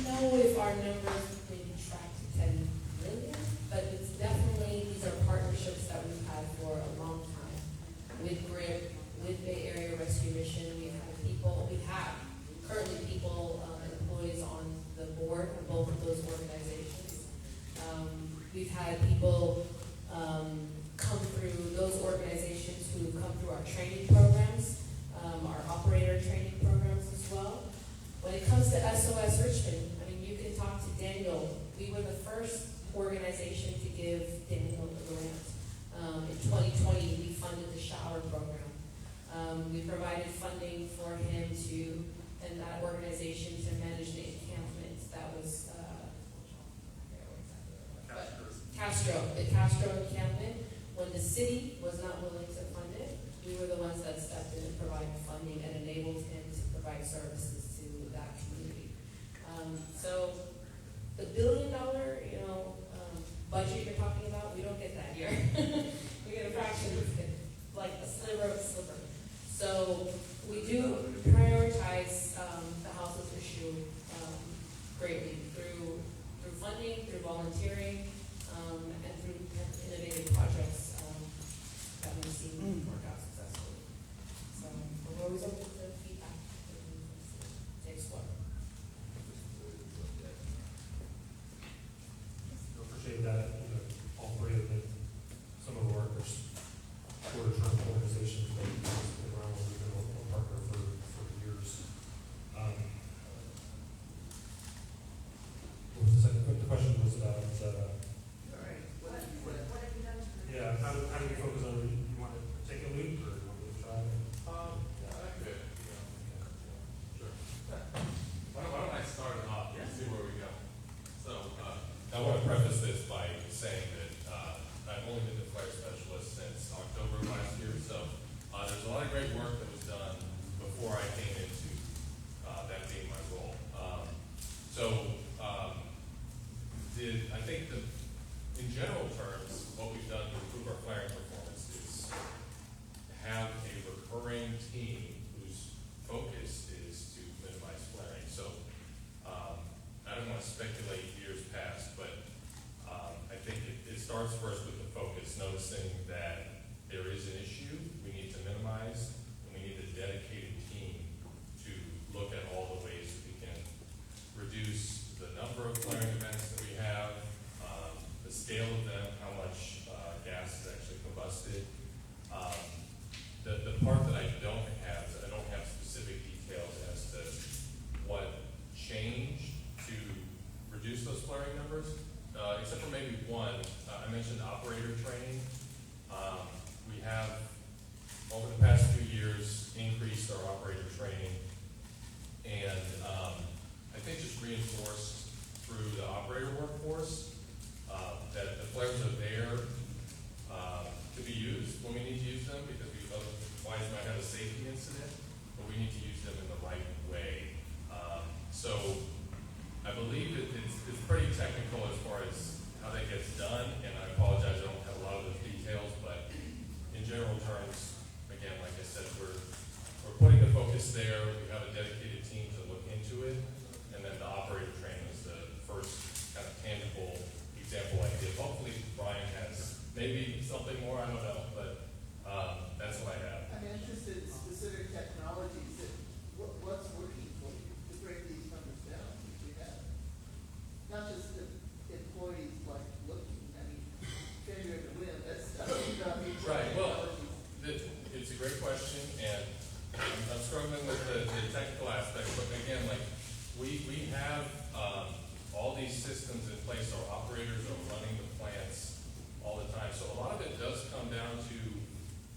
know if our numbers maybe track to 10 million, but it's definitely, these are partnerships that we've had for a long time with GRIP, with Bay Area Rescue Mission. We have currently people, employees on the board of both of those organizations. We've had people come through those organizations who come through our training programs, our operator training programs as well. When it comes to SOS Richmond, I mean, you can talk to Daniel. We were the first organization to give Daniel a grant. In 2020, we funded the shower program. We provided funding for him and that organization to manage the encampment that was, the Castro encampment. When the city was not willing to fund it, we were the ones that stepped in and provided funding and enabled him to provide services to that community. So the $1 billion, budget you're talking about, we don't get that here. We get a fraction of it, like a sliver of a sliver. So we do prioritize the houseless issue greatly through funding, through volunteering, and through innovative projects that we've seen work out successfully. So we're always open to feedback to explore. I appreciate that, all three of them, some of the workers, shorter-term organizations that have been around, we've been a partner for years. What was the second? The question was about, yeah, how do we focus on, you want to take a lead, or you want me to try? I could, sure. Why don't I start it off and see where we go? So, I want to preface this by saying that I've only been the flare specialist since October of last year, so there's a lot of great work that was done before I came into that being my role. I think that in general terms, what we've done to improve our flaring performance is have a recurring team whose focus is to minimize flaring. So I don't want to speculate years past, but I think it starts first with the focus, noticing that there is an issue we need to minimize, and we need a dedicated team to look at all the ways that we can reduce the number of flaring events that we have, the scale of them, how much gas is actually combusted. The part that I don't have specific details as to what changed to reduce those flaring numbers, except for maybe one. I mentioned operator training. We have, over the past few years, increased our operator training, and I think just reinforced through the operator workforce that the flares are there to be used when we need to use them, because we otherwise might have a safety incident, but we need to use them in the right way. So I believe that it's pretty technical as far as how that gets done, and I apologize, I don't have a lot of those details, but in general terms, again, like I said, we're putting the focus there. We have a dedicated team to look into it, and then the operator training is the first kind of tangible example I give. Hopefully Brian has maybe something more, I don't know, but that's what I have. I'm interested in specific technologies that, what's working for you to break these numbers down, if you have? Not just the employees like looking, I mean, failure to win, that's stuff. Right, well, it's a great question, and I'm struggling with the technical aspect, but again, like, we have all these systems in place. Our operators are running the plants all the time, So a lot of it does come down to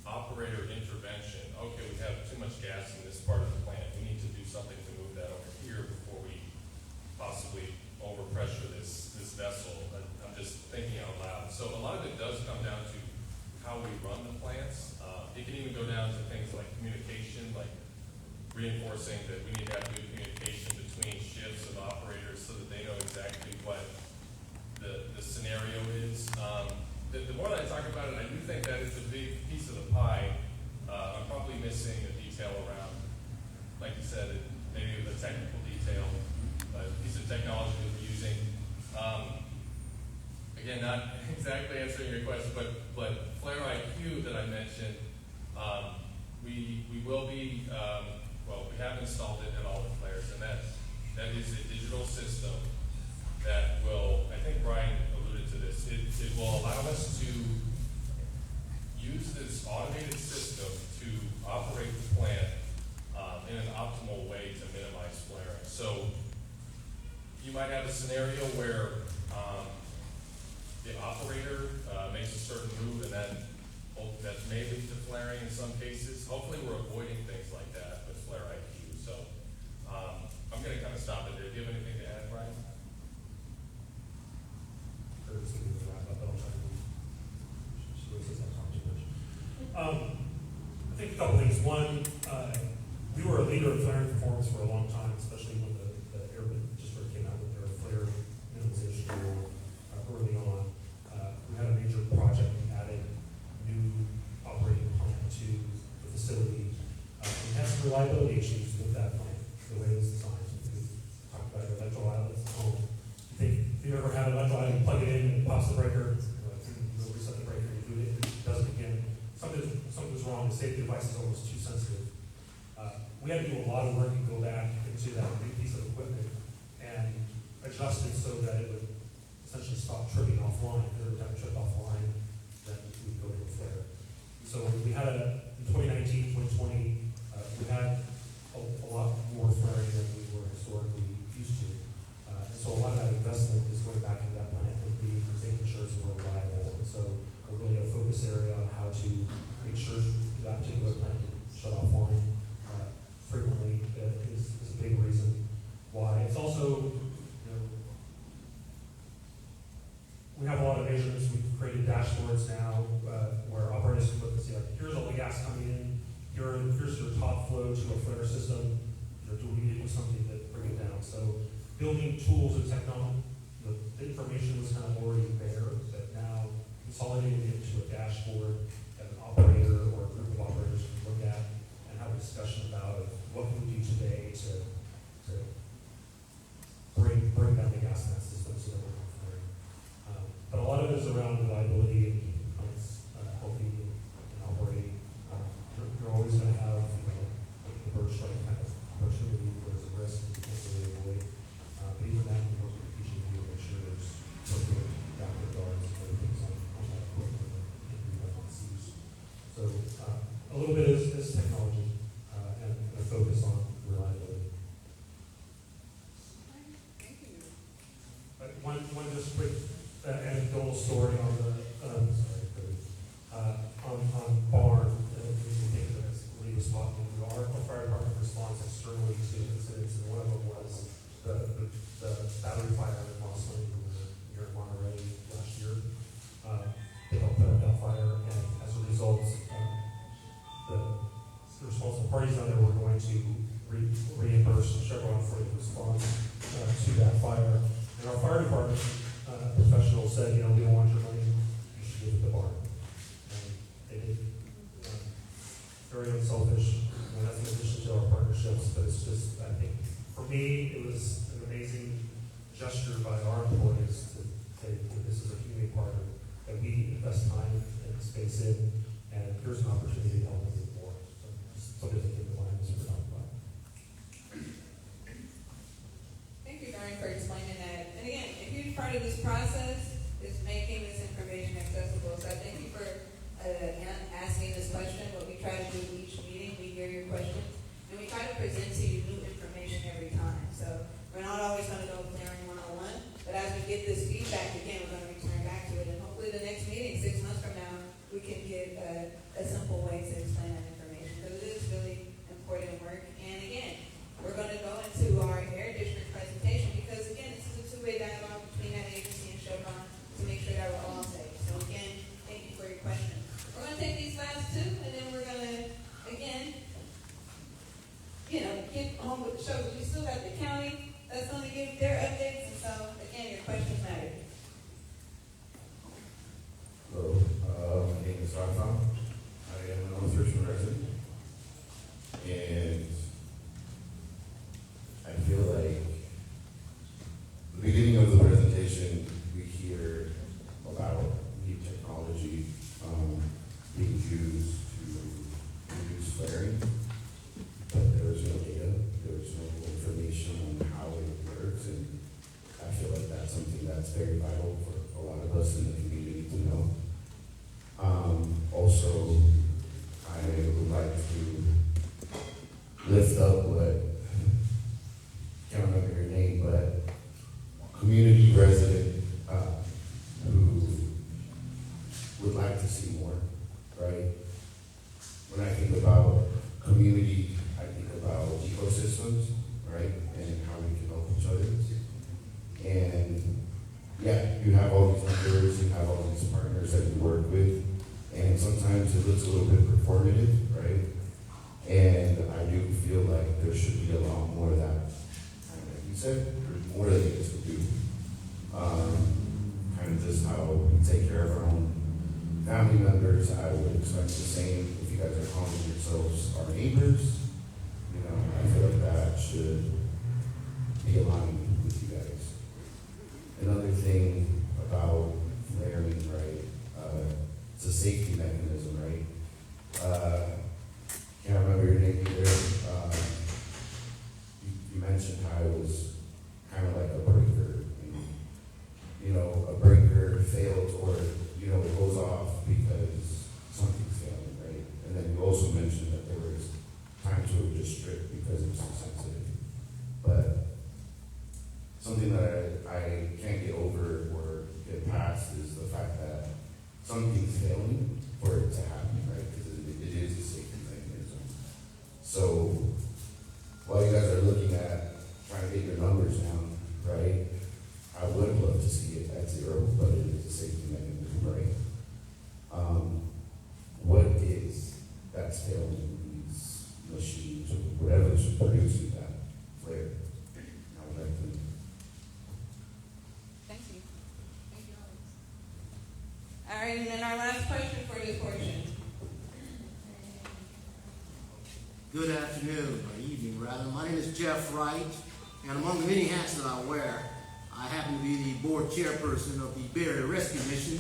operator intervention. Okay, we have too much gas in this part of the plant. We need to do something to move that over here before we possibly overpressure this vessel. I'm just thinking out loud. So a lot of it does come down to how we run the plants. It can even go down to things like communication, like reinforcing that we need to have good communication between shifts of operators so that they know exactly what the scenario is. The more that I talk about it, I do think that it's a big piece of the pie. I'm probably missing a detail around, like you said, maybe the technical detail, a piece of technology that we're using. Again, not exactly answering your question, but Flare IQ that I mentioned, we will be, we have installed it at all the flares, and that is a digital system that will, I think Brian alluded to this, it will allow us to use this automated system to operate the plant in an optimal way to minimize flaring. So you might have a scenario where the operator makes a certain move and that may lead to flaring in some cases. Hopefully we're avoiding things like that with Flare IQ. So I'm going to kind of stop it there. Do you have anything to add, Brian? I think a couple things. One, we were a leader in flaring performance for a long time, especially when the airman district came out with their flare minimization rule early on. We had a major project. We added new operating plant to the facility. We had some reliability issues with that plant, the way it was designed. We talked about electrical outlets at home. If you ever had an electrical outlet, you plug it in and it pops the breaker, you'll reset the breaker, you do it, it does it again. Something was wrong, the safety device is almost too sensitive. We had to do a lot of work and go back into that new piece of equipment and adjust it so that it would essentially stop tripping offline. Because every time it tripped offline, then we'd go to a flare. So we had in 2019, 2020, we had a lot more flaring than we were historically used to. And so a lot of that investment is going back into that plant and making sure it's more reliable. And so we're really a focus area on how to make sure that particular plant can shut offline frequently is a big reason why. It's also, we have a lot of measurements. We've created dashboards now where operators can look and see, like, here's all the gas coming in, here's your top flow to a flare system. Do we need to do something to bring it down? So building tools and technology, the information was kind of already there, but now consolidating it into a dashboard that an operator or a group of operators can look at and have a discussion about what can we do today to bring down the gas in that system so that we're not flaring. But a lot of it is around reliability and keeping plants healthy and operating. You're always going to have the bird strike kind of opportunity where there's a risk and you can't really avoid. But even that, we work with PG&E to make sure there's appropriate backup guards and other things on that equipment that we have on seas. So a little bit is technology and a focus on reliability. Thank you. One just quick anecdotal story on the on barn. We think that Lee was talking. Our fire department responds externally to incidents, and one of them was the battery fire in Mossland here in Monterey last year. They helped put out that fire, and as a result, the responsible parties down there were going to reimburse Chevron for the response to that fire. And our fire department professionals said, we don't want your money, you should give it to barn. And they did. Very unselfish, and that's in addition to our partnerships, but it's just, I think, for me, it was an amazing gesture by our employees to say that this is a community partner that we invest time and space in, and here's an opportunity to help us do more. So just something to keep in mind as we're talking about. Thank you, Brian, for explaining that. And again, a huge part of this process is making this information accessible. So I thank you for asking this question. What we try to do each meeting, we hear your questions, and we try to present to you new information every time. So we're not always going to go clearing 101, but as we get this feedback, again, we're going to return back to it. And hopefully the next meeting, 6 months from hit home with the show, but you still got the county that's going to give their updates, and so, again, your questions matter. Hello, my name is Rafa. I am a North Richmond resident. And I feel like the beginning of the presentation, we hear about new technology being used to reduce flaring, but there is no data, there is no information on how it works, and I feel like that's something that's very vital for a lot of us in the community to know. Also, I would like to lift up what, can't remember your name, but community resident who would like to see more, right? When I think about community, I think about ecosystems, right? And how we can help each other. And yeah, you have all these members, you have all these partners that you work with, and sometimes it looks a little bit performative, right? And I do feel like there should be a lot more of that. Like you said, there's more that you can do. Kind of just how we take care of our own family members. I would expect the same if you guys are calling yourselves our neighbors. You know, I feel like that should be aligned with you guys. Another thing about flaring, right? It's a safety mechanism, right? Can't remember your name either. You mentioned how it was kind of like a breaker. And, you know, a breaker fails or, you know, it goes off because something's failing, right? And then you also mentioned that there was times where it would just strip because it was so sensitive. But something that I can't get over or get past is the fact that something's failing for it to happen, right? Because it is a safety mechanism. So while you guys are looking at trying to get your numbers down, right? I would love to see it at 0, but it is a safety mechanism, right? What is that's failing these machines or whatever's producing that flare? I would like to. Thank you. Thank you, Alex. All right, and then our last question for this portion. Good afternoon, or evening rather. My name is Jeff Wright, and among the many hats that I wear, I happen to be the board chairperson of the Bay Area Rescue Mission.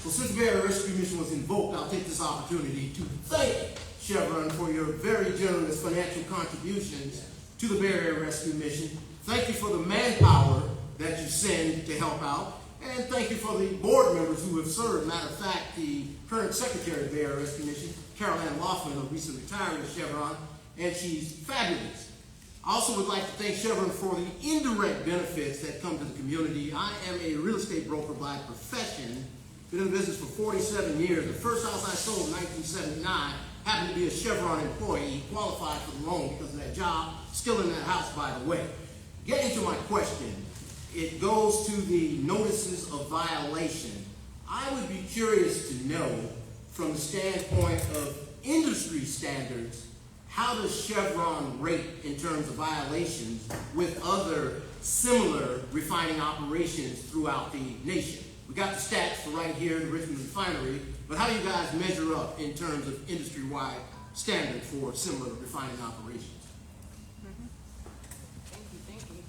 So since the Bay Area Rescue Mission was invoked, I'll take this opportunity to thank Chevron for your very generous financial contributions to the Bay Area Rescue Mission. Thank you for the manpower that you send to help out, and thank you for the board members who have served. Matter of fact, the current secretary of the Bay Area Rescue Mission, Carol Ann Laughlin, who recently retired with Chevron, and she's fabulous. I also would like to thank Chevron for the indirect benefits that come to the community. I am a real estate broker by profession, been in the business for 47 years. The first house I sold in 1979 happened to be a Chevron employee, qualified for the loan because of that job, still in that house, by the way. Getting to my question, it goes to the notices of violation. I would be curious to know, from the standpoint of industry standards, how does Chevron rate in terms of violations with other similar refining operations throughout the nation? We got the stats for right here in the Richmond refinery, but how do you guys measure up in terms of industry-wide standards for similar refining operations? Thank you.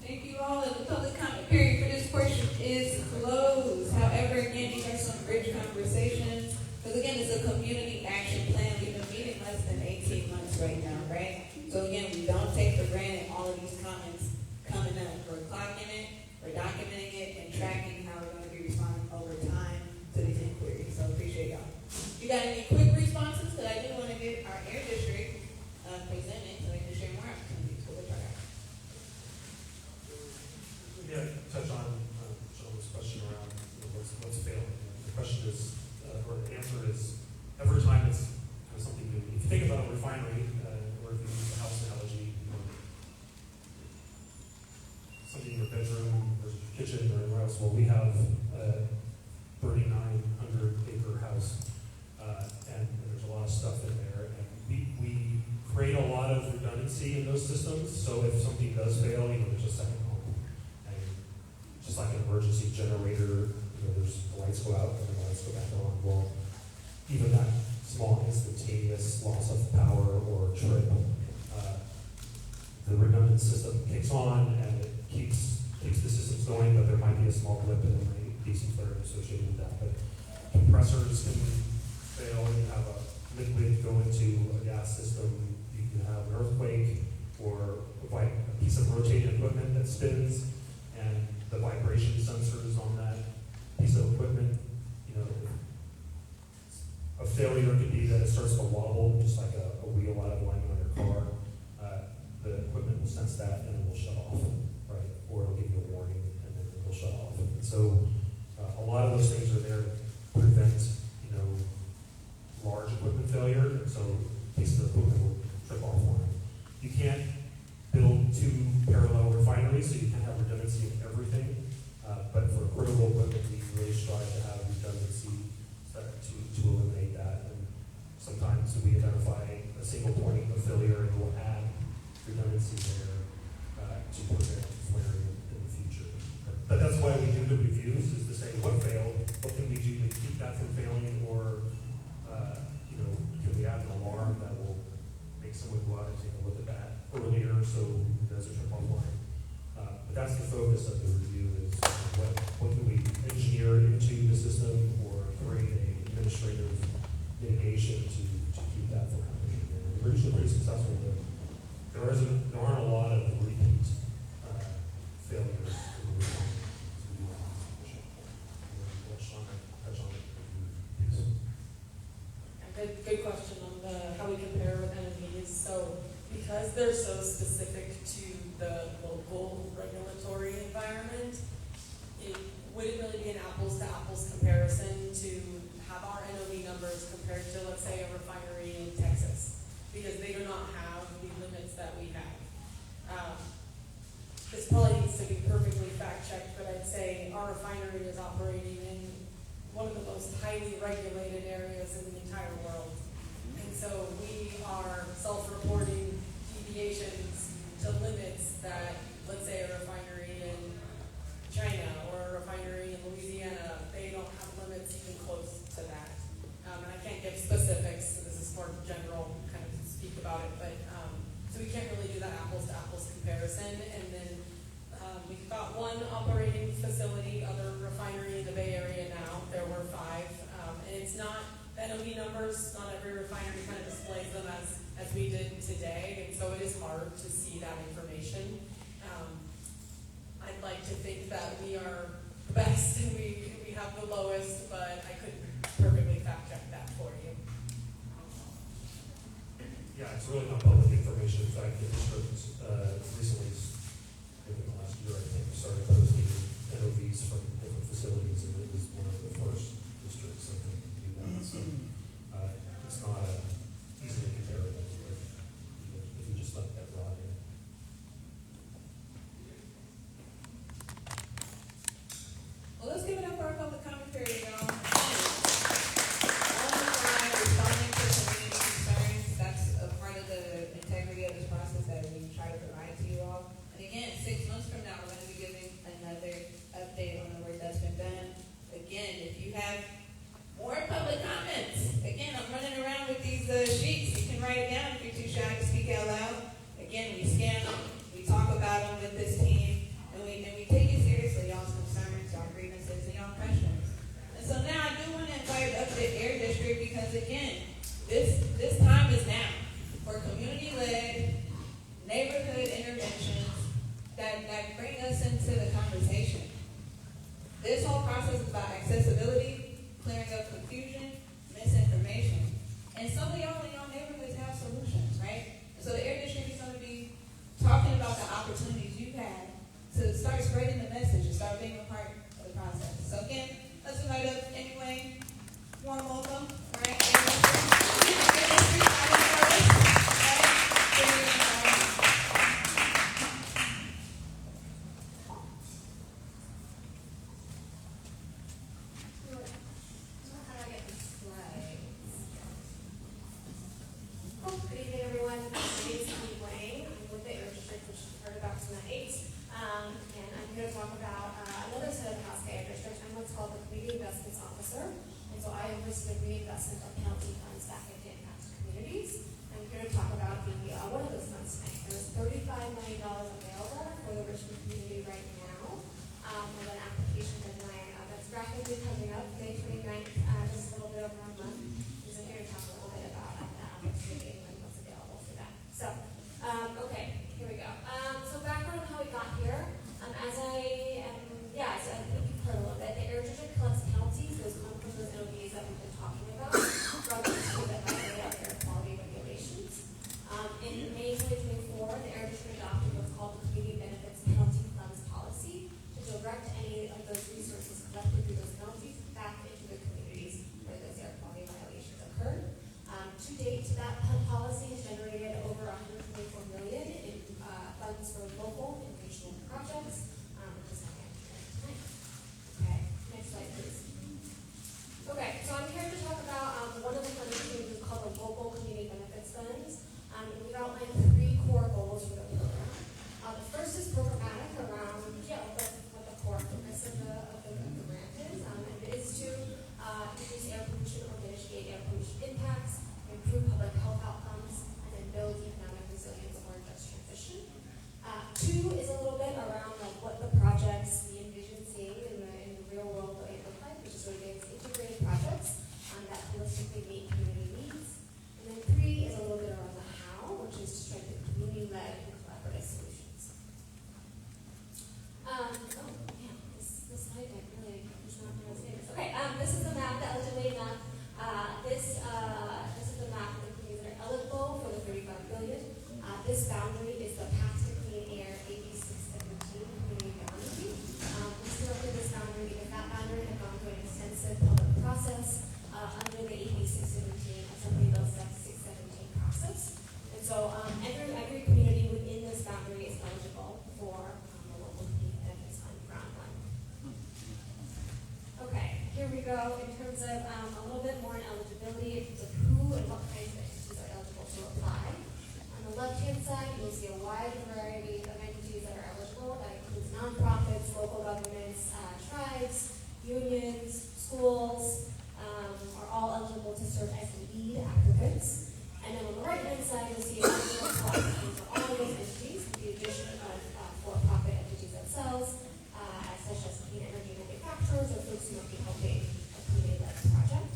Thank you all. And the public comment period for this portion is closed. However, again, these are some rich conversations. Because again, it's a community action plan. We've been meeting less than 18 months right now, right? So again, we don't take for granted all of these comments coming up. We're clocking it, we're documenting it, and tracking how we're going to be responding over time to these inquiries. So appreciate y'all. You got any quick responses? Because I do want to get our air district presented so we can share more opportunities for the trial. Yeah, touch on Joel's question around what's failing. The question is, or the answer is, every time it's kind of something new. If you think about a refinery, or if you use a house analogy, something in your bedroom or your kitchen or anywhere else, well, we have a 3,900 acre house, and there's a lot of stuff in there, and we create a lot of redundancy in those systems, so if something does fail, there's a second home. And just like an emergency generator, there's the lights go out and the lights go back on. Well, even that small instantaneous loss of power or trip, the redundant system kicks on and it keeps the systems going, but there might be a small blip and there might be some flaring associated with that. But compressors can fail. You have a liquid go into a gas system. You can have an earthquake or a piece of rotating equipment that spins, and the vibration sensors on that piece of equipment, a failure could be that it starts to wobble, just like a wheel out of alignment on your car. The equipment will sense that and it will shut off, right? Or it'll give you a warning and then it will shut off. And so a lot of those things are there to prevent, large equipment failure. And so pieces of equipment will trip offline. You can't build two parallel refineries, so you can have redundancy in everything. But for critical equipment, we really strive to have redundancy to eliminate that. And sometimes we identify a single point of failure and we'll add redundancy there to prevent flaring in the future. But that's why we do the reviews, is to say what failed, what can we do to keep that from failing, or can we add an alarm that will make someone go out and take a look at that earlier so it doesn't trip offline. But that's the focus of the review, is what can we engineer into the system or create an administrative mitigation to keep that from happening. And we're usually pretty successful with it. There aren't a lot of repeat failures in the refinery. Good question on how we compare with NMEs. So because they're so specific to the local regulatory environment, it wouldn't really be an apples to apples comparison to have our NOV numbers compared to, let's say, a refinery in Texas, because they do not have the limits that we have. This probably needs to be perfectly fact checked, but I'd say our refinery is operating in one of the most highly regulated areas in the entire world. And so we are self-reporting deviations to limits that, let's say, a refinery in China or a refinery in Louisiana, they don't have limits even close to that. And I can't give specifics, so this is more general, kind of speak about it, but so we can't really do that apples to apples comparison. And then we've got one operating facility, other refinery in the Bay Area now. There were 5, and it's not NOV numbers. Not every refinery kind of displays them as we did today, and so it is hard to see that information. I'd like to think that we are the best and we have the lowest, but I couldn't perfectly fact check that for you. Yeah, it's really not public information. In fact, the district recently, within the last year, I think, started posting NOVs from different facilities, and it was one of the first districts, I think, to do that. So it's not easily comparable if you just let that ride in. Well, let's give it up for our public comment period, y'all. Responding to community concerns, that's a part of the integrity of this process that we try to provide to you all. And again, 6 months from now, we're going to be giving another update on the work that's been done. Again, if you have more public comments, again, I'm running around with these sheets. You can write it down if you're too shy to speak out loud. Again, we scan them, we talk about them with this team, and we take it seriously, y'all's concerns, y'all grievances, and y'all questions. And so now I do want to invite up the Air District, because again, this time is now for community-led neighborhood interventions that bring us into the conversation. This whole process is about accessibility, clearing up confusion, misinformation. And some of y'all in your neighborhoods have solutions, right? And so the Air District is going to be talking about the opportunities you've had to start spreading the message and start being a part of the process. So again, let's invite up anyway. Warm welcome, right? community-led and collaborative solutions. This slide deck really is not my favorites. Okay, this is the map, the eligibility map. This is the map of the communities that are eligible for the $35 billion. This boundary is the Path to Clean Air AB 617 community boundary. We selected this boundary because that boundary had gone through an extensive public process under the AB 617 Assembly Bill 617 process. And so every community within this boundary is eligible for the local community benefits fund round one. Okay, here we go in terms of a little bit more on eligibility, in terms of who and what kinds of entities are eligible to apply. On the left-hand side, you'll see a wide variety of entities that are eligible. That includes nonprofits, local governments, tribes, unions, schools, are all eligible to serve as lead applicants. And then on the right-hand side, you'll see eligible applicants for all of those entities, with the addition of for-profit entities themselves, such as clean energy manufacturers or folks who might be helping a community-led project.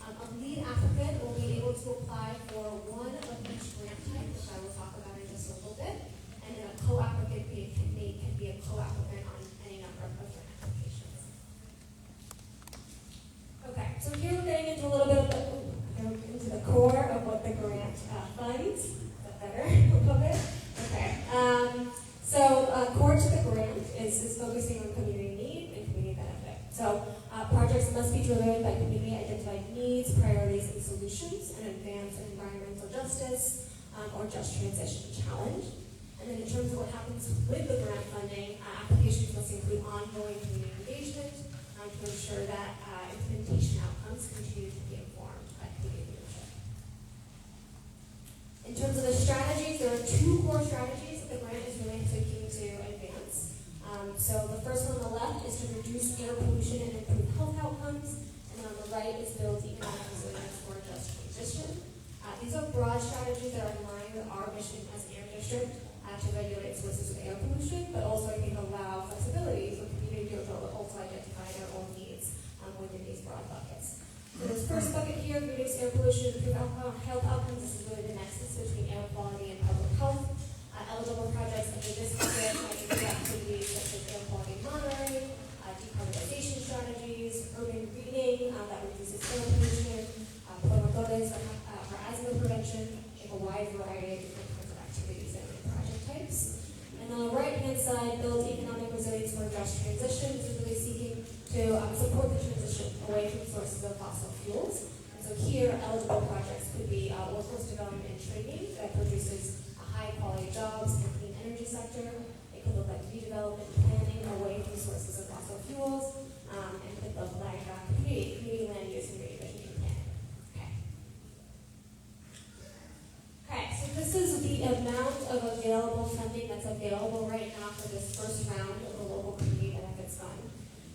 A lead applicant will be able to apply for one of each grant type, which I will talk about in just a little bit, and then a co-applicant can be a co-applicant on any number of grant applications. Okay, so here we're getting into a little bit of the core of what the grant funds. Is that better? A little bit? Okay. Core to the grant is focusing on community need and community benefit. So projects must be driven by community identified needs, priorities, and solutions, and advance an environmental justice or just transition challenge. And then in terms of what happens with the grant funding, applications must include ongoing community engagement to ensure that implementation outcomes continue to be informed by community leadership. In terms of the strategies, there are two core strategies that the grant is really seeking to advance. So the first one on the left is to reduce air pollution and improve health outcomes, and then on the right is build economic resilience for a just transition. These are broad strategies that are in line with our mission as an air district to regulate sources of air pollution, but also I think allow flexibility for community to also identify their own needs within these broad buckets. So this first bucket here, reduce air pollution, improve health outcomes, this is really the nexus between air quality and public health. Eligible projects under this bucket might include activities such as air quality monitoring, decarbonization strategies, urban greening that reduces air pollution, promotores for asthma prevention, a wide variety of different kinds of activities and project types. And on the right-hand side, build economic resilience for a just transition. This is really seeking to support the transition away from sources of fossil fuels. And so here, eligible projects could be workforce development and training that produces high-quality jobs in the clean energy sector. It could look like redevelopment planning away from sources of fossil fuels, and it could look like community land use and revision planning. Okay, so this is the amount of available funding that's available right now for this first round of the local community benefits fund.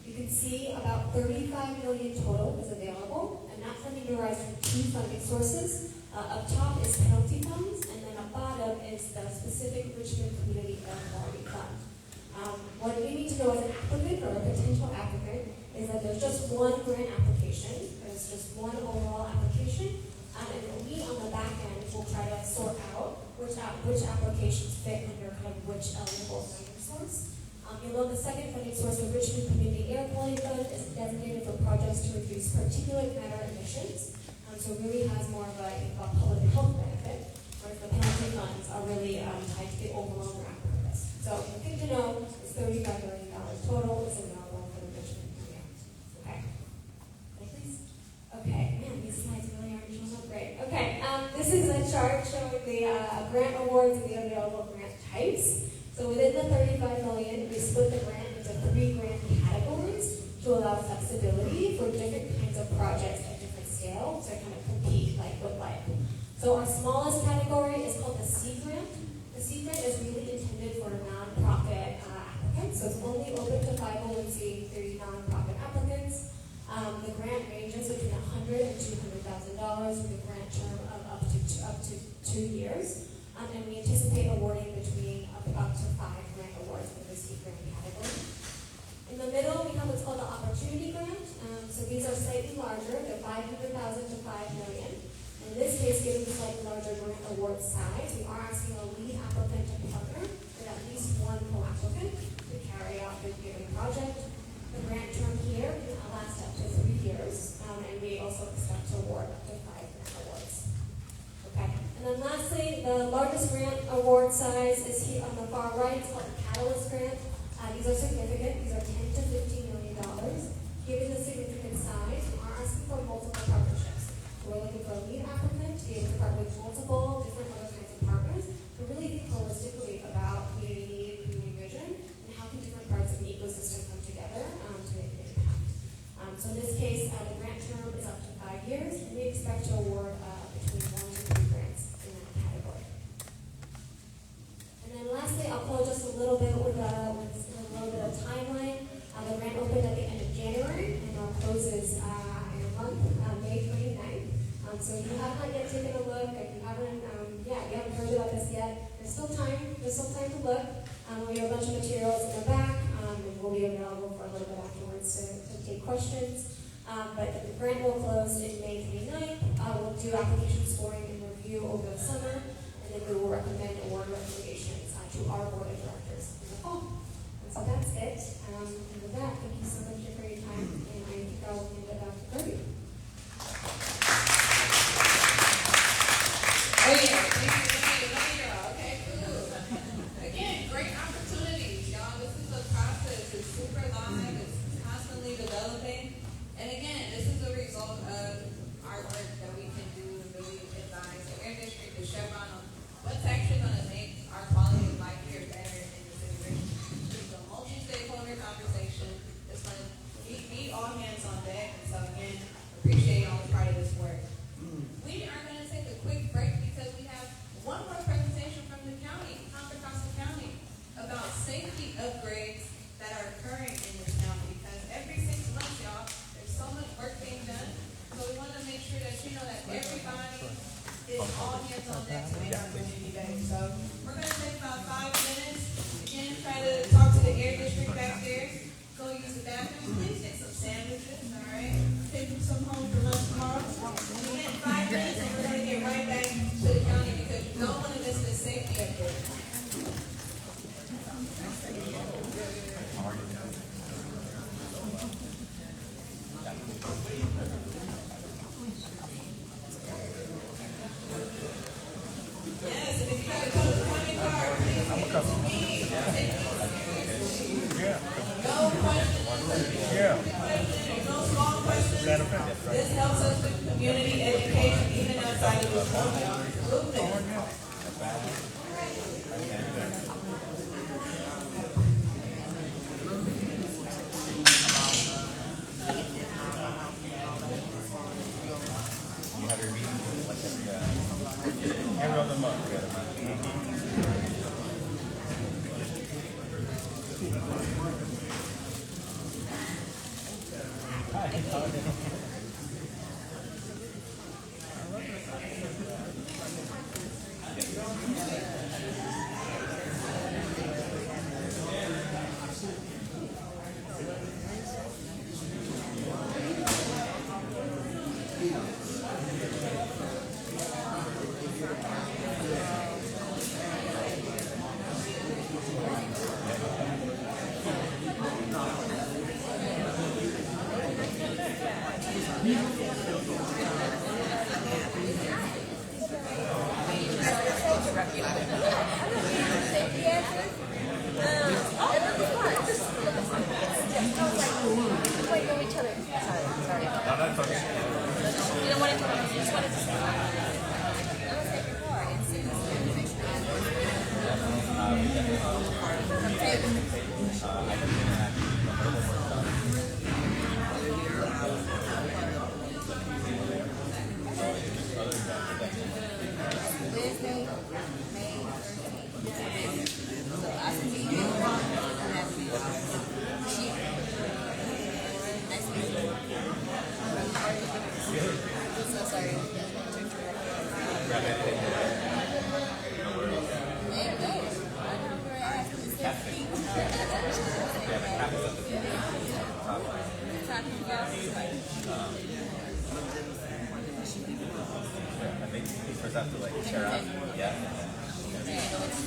You can see about $35 million total is available, and that funding derives from two funding sources. Up top is penalty funds, and then up bottom is the specific Richmond Community Air Quality Fund. What we need to know as an applicant or a potential applicant is that there's just one grant application, there's just one overall application, and we on the back end will try to sort out which applications fit under kind of which eligible funding source. You'll note the second funding source, the Richmond Community Air Quality Fund, is designated for projects to reduce particulate matter emissions. So it really has more of a public health benefit, whereas the penalty funds are really tied to the overall grant purpose. So the thing to know is $35 million total is available for the Richmond grant. Okay. Please. Okay. Man, these slides really aren't showing up great. Okay. This is a chart showing the grant awards and the available grant types. So within the $35 million, we split the grant into 3 grant categories to allow flexibility for different kinds of projects at different scale to kind of compete with like. So our smallest category is called the C grant. The C grant is really intended for nonprofit applicants, so it's only open to 501c3 nonprofit applicants. The grant ranges between $100,000 and $200,000 with a grant term of up to 2 years. And we anticipate awarding between up to 5 grant awards for the C grant category. In the middle, we have what's called the Opportunity Grant. So these are slightly larger. They're $500,000 to $5 million. In this case, given the slightly larger grant award size, we are The largest grant award size is here on the far right. It's called the Catalyst Grant. These are significant. These are $10 to $15 million. Given the significant size, we are asking for multiple partnerships. We're looking for a lead applicant to be able to partner with multiple different other kinds of partners to really think holistically about community need, community vision, and how can different parts of the ecosystem come together to make an impact. So in this case, the grant term is up to 5 years, and we expect to award between 1 to 3 grants in that category. And then lastly, I'll close just a little bit with a little bit of timeline. The grant opened at the end of January and closes in a month, May 29th. So if you have not yet taken a look, if you haven't, you haven't heard about this yet, there's still time to look. We have a bunch of materials in the back, and we'll be available for a little bit afterwards to take questions. But the grant will close in May 29th. We'll do application scoring and review over the summer, and then we will recommend award recommendations to our board of directors in the fall. And so that's it. And with that, thank you so much for your time, and I think I'll hand it back to Kirby. Oh yeah, thank you, okay, cool. Again, great opportunities, y'all. This is a process. It's super live. It's constantly developing. And again, this is a result of our work that we can do to really advise the Air District, the Chevron, on what's actually going to make our quality of life here better in the city of Richmond. It's a multi-stakeholder conversation. It's going to be all hands on deck. And so again, appreciate all part of this work. We are going to take a quick break because we have one more presentation from the county, Contra Costa County, about safety upgrades that are occurring in this county. Because every 6 months, y'all, there's so much work being done. So we want to make sure that you know that everybody is all hands on deck to make our community better. So we're going to take about 5 minutes. Again, try to talk to the Air District back there. Go use the bathroom. Please get some sandwiches, all right? Take some home for lunch tomorrow. And again, 5 minutes, and we're going to get right back to the county because you don't want to miss this safety update. Yes, and if you got a coming card, please take no questions. No small questions. This helps us with community education even outside of this movement. You have your meeting like every other month.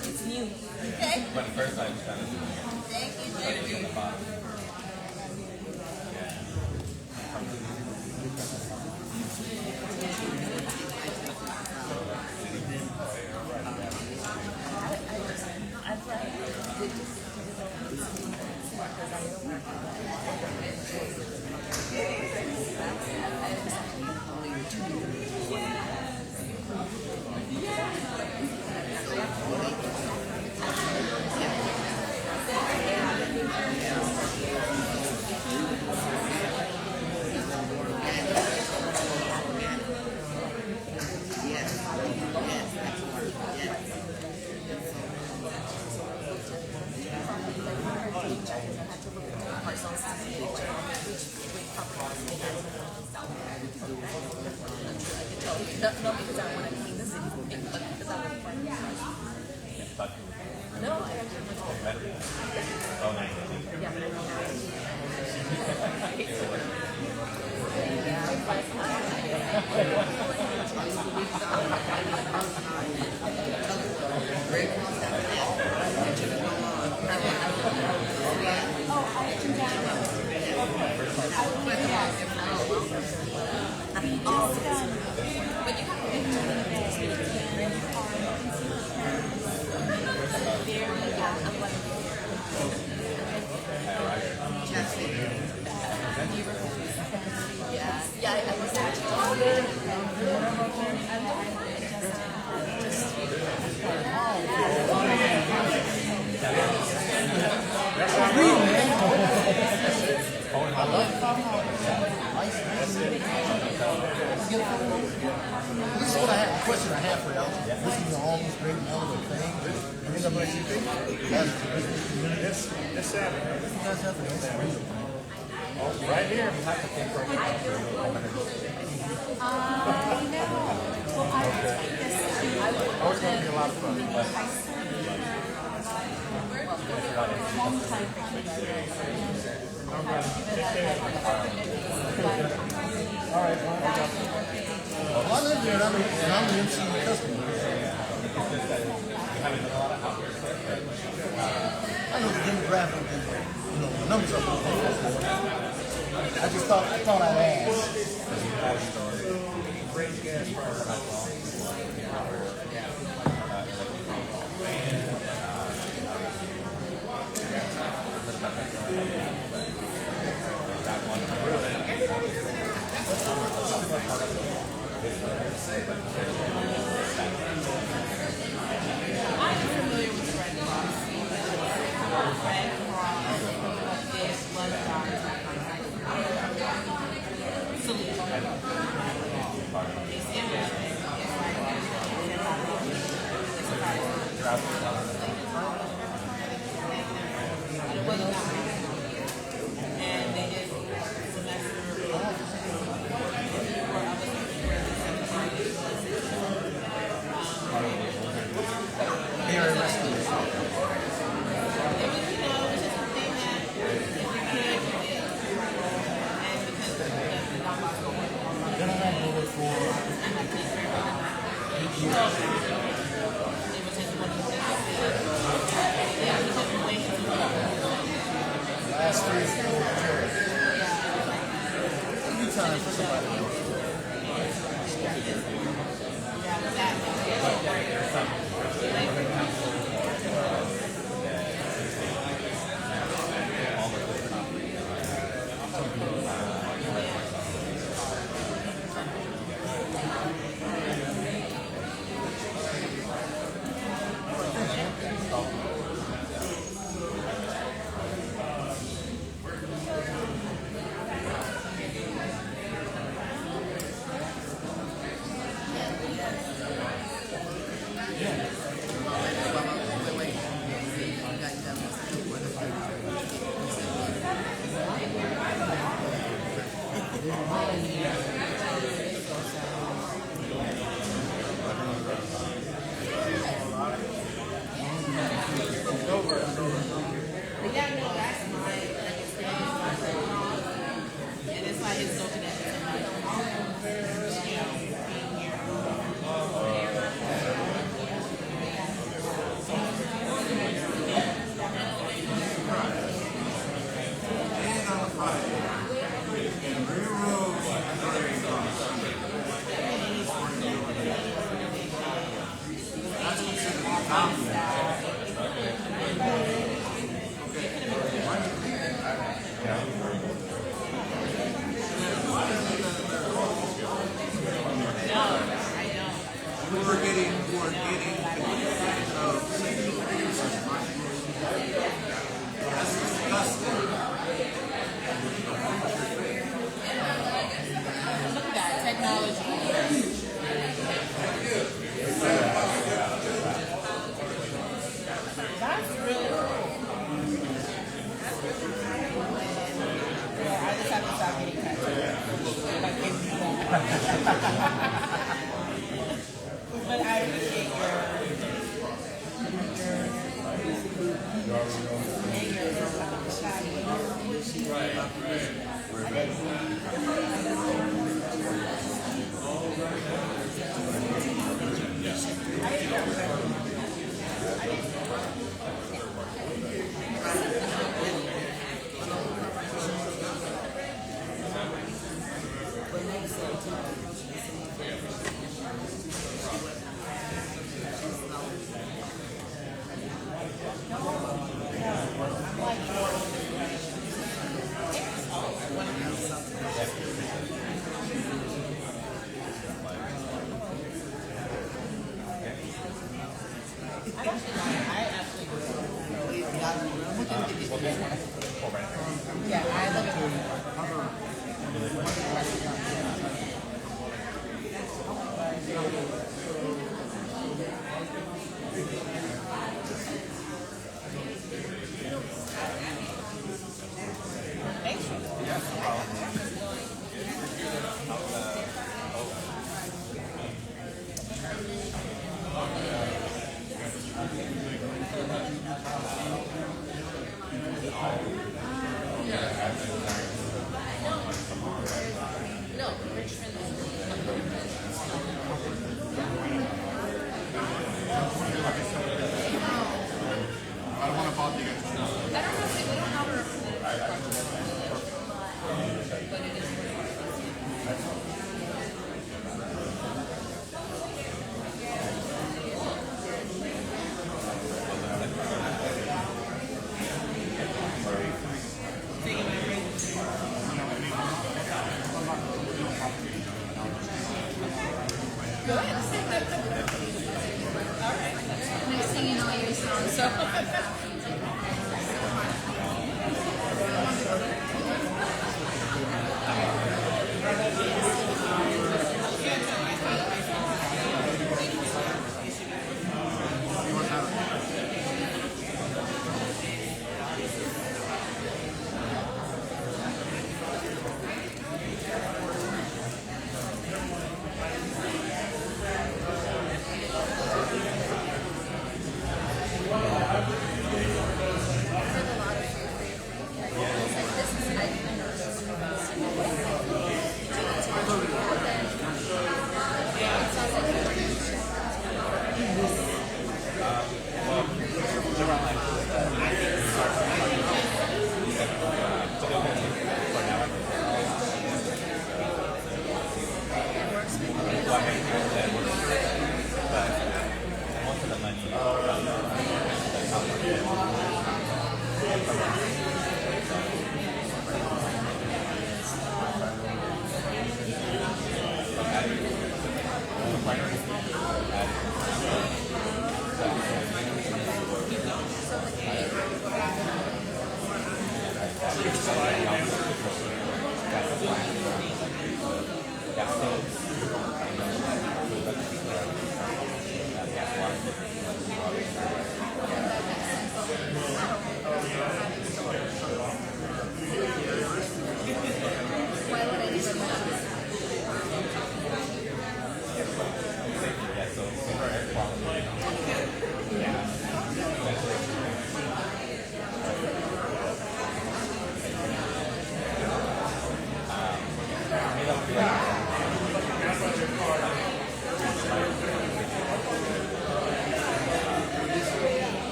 It's new. Okay. But first I was kind of Thank you. on the bottom. Yeah. No, because I want to clean the city, but because I was part of the No, I actually went to Oh, nice. yeah, but This is what I have, the question I have for y'all. Listening to all these great melody things. I think I'm going to This Saturday. Right here. Oh, it's going to be a lot of fun. All right, well, I live there and I'm the MC and the customer. I know the demographic and the numbers of them. I thought I'd ask. Last 3 or 4 times for somebody.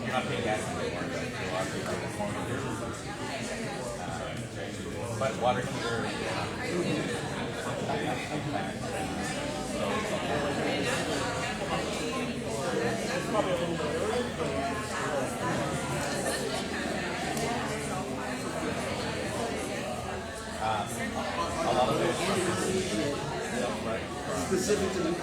You're not paying gas anymore, but water heater. A lot of it Specific to the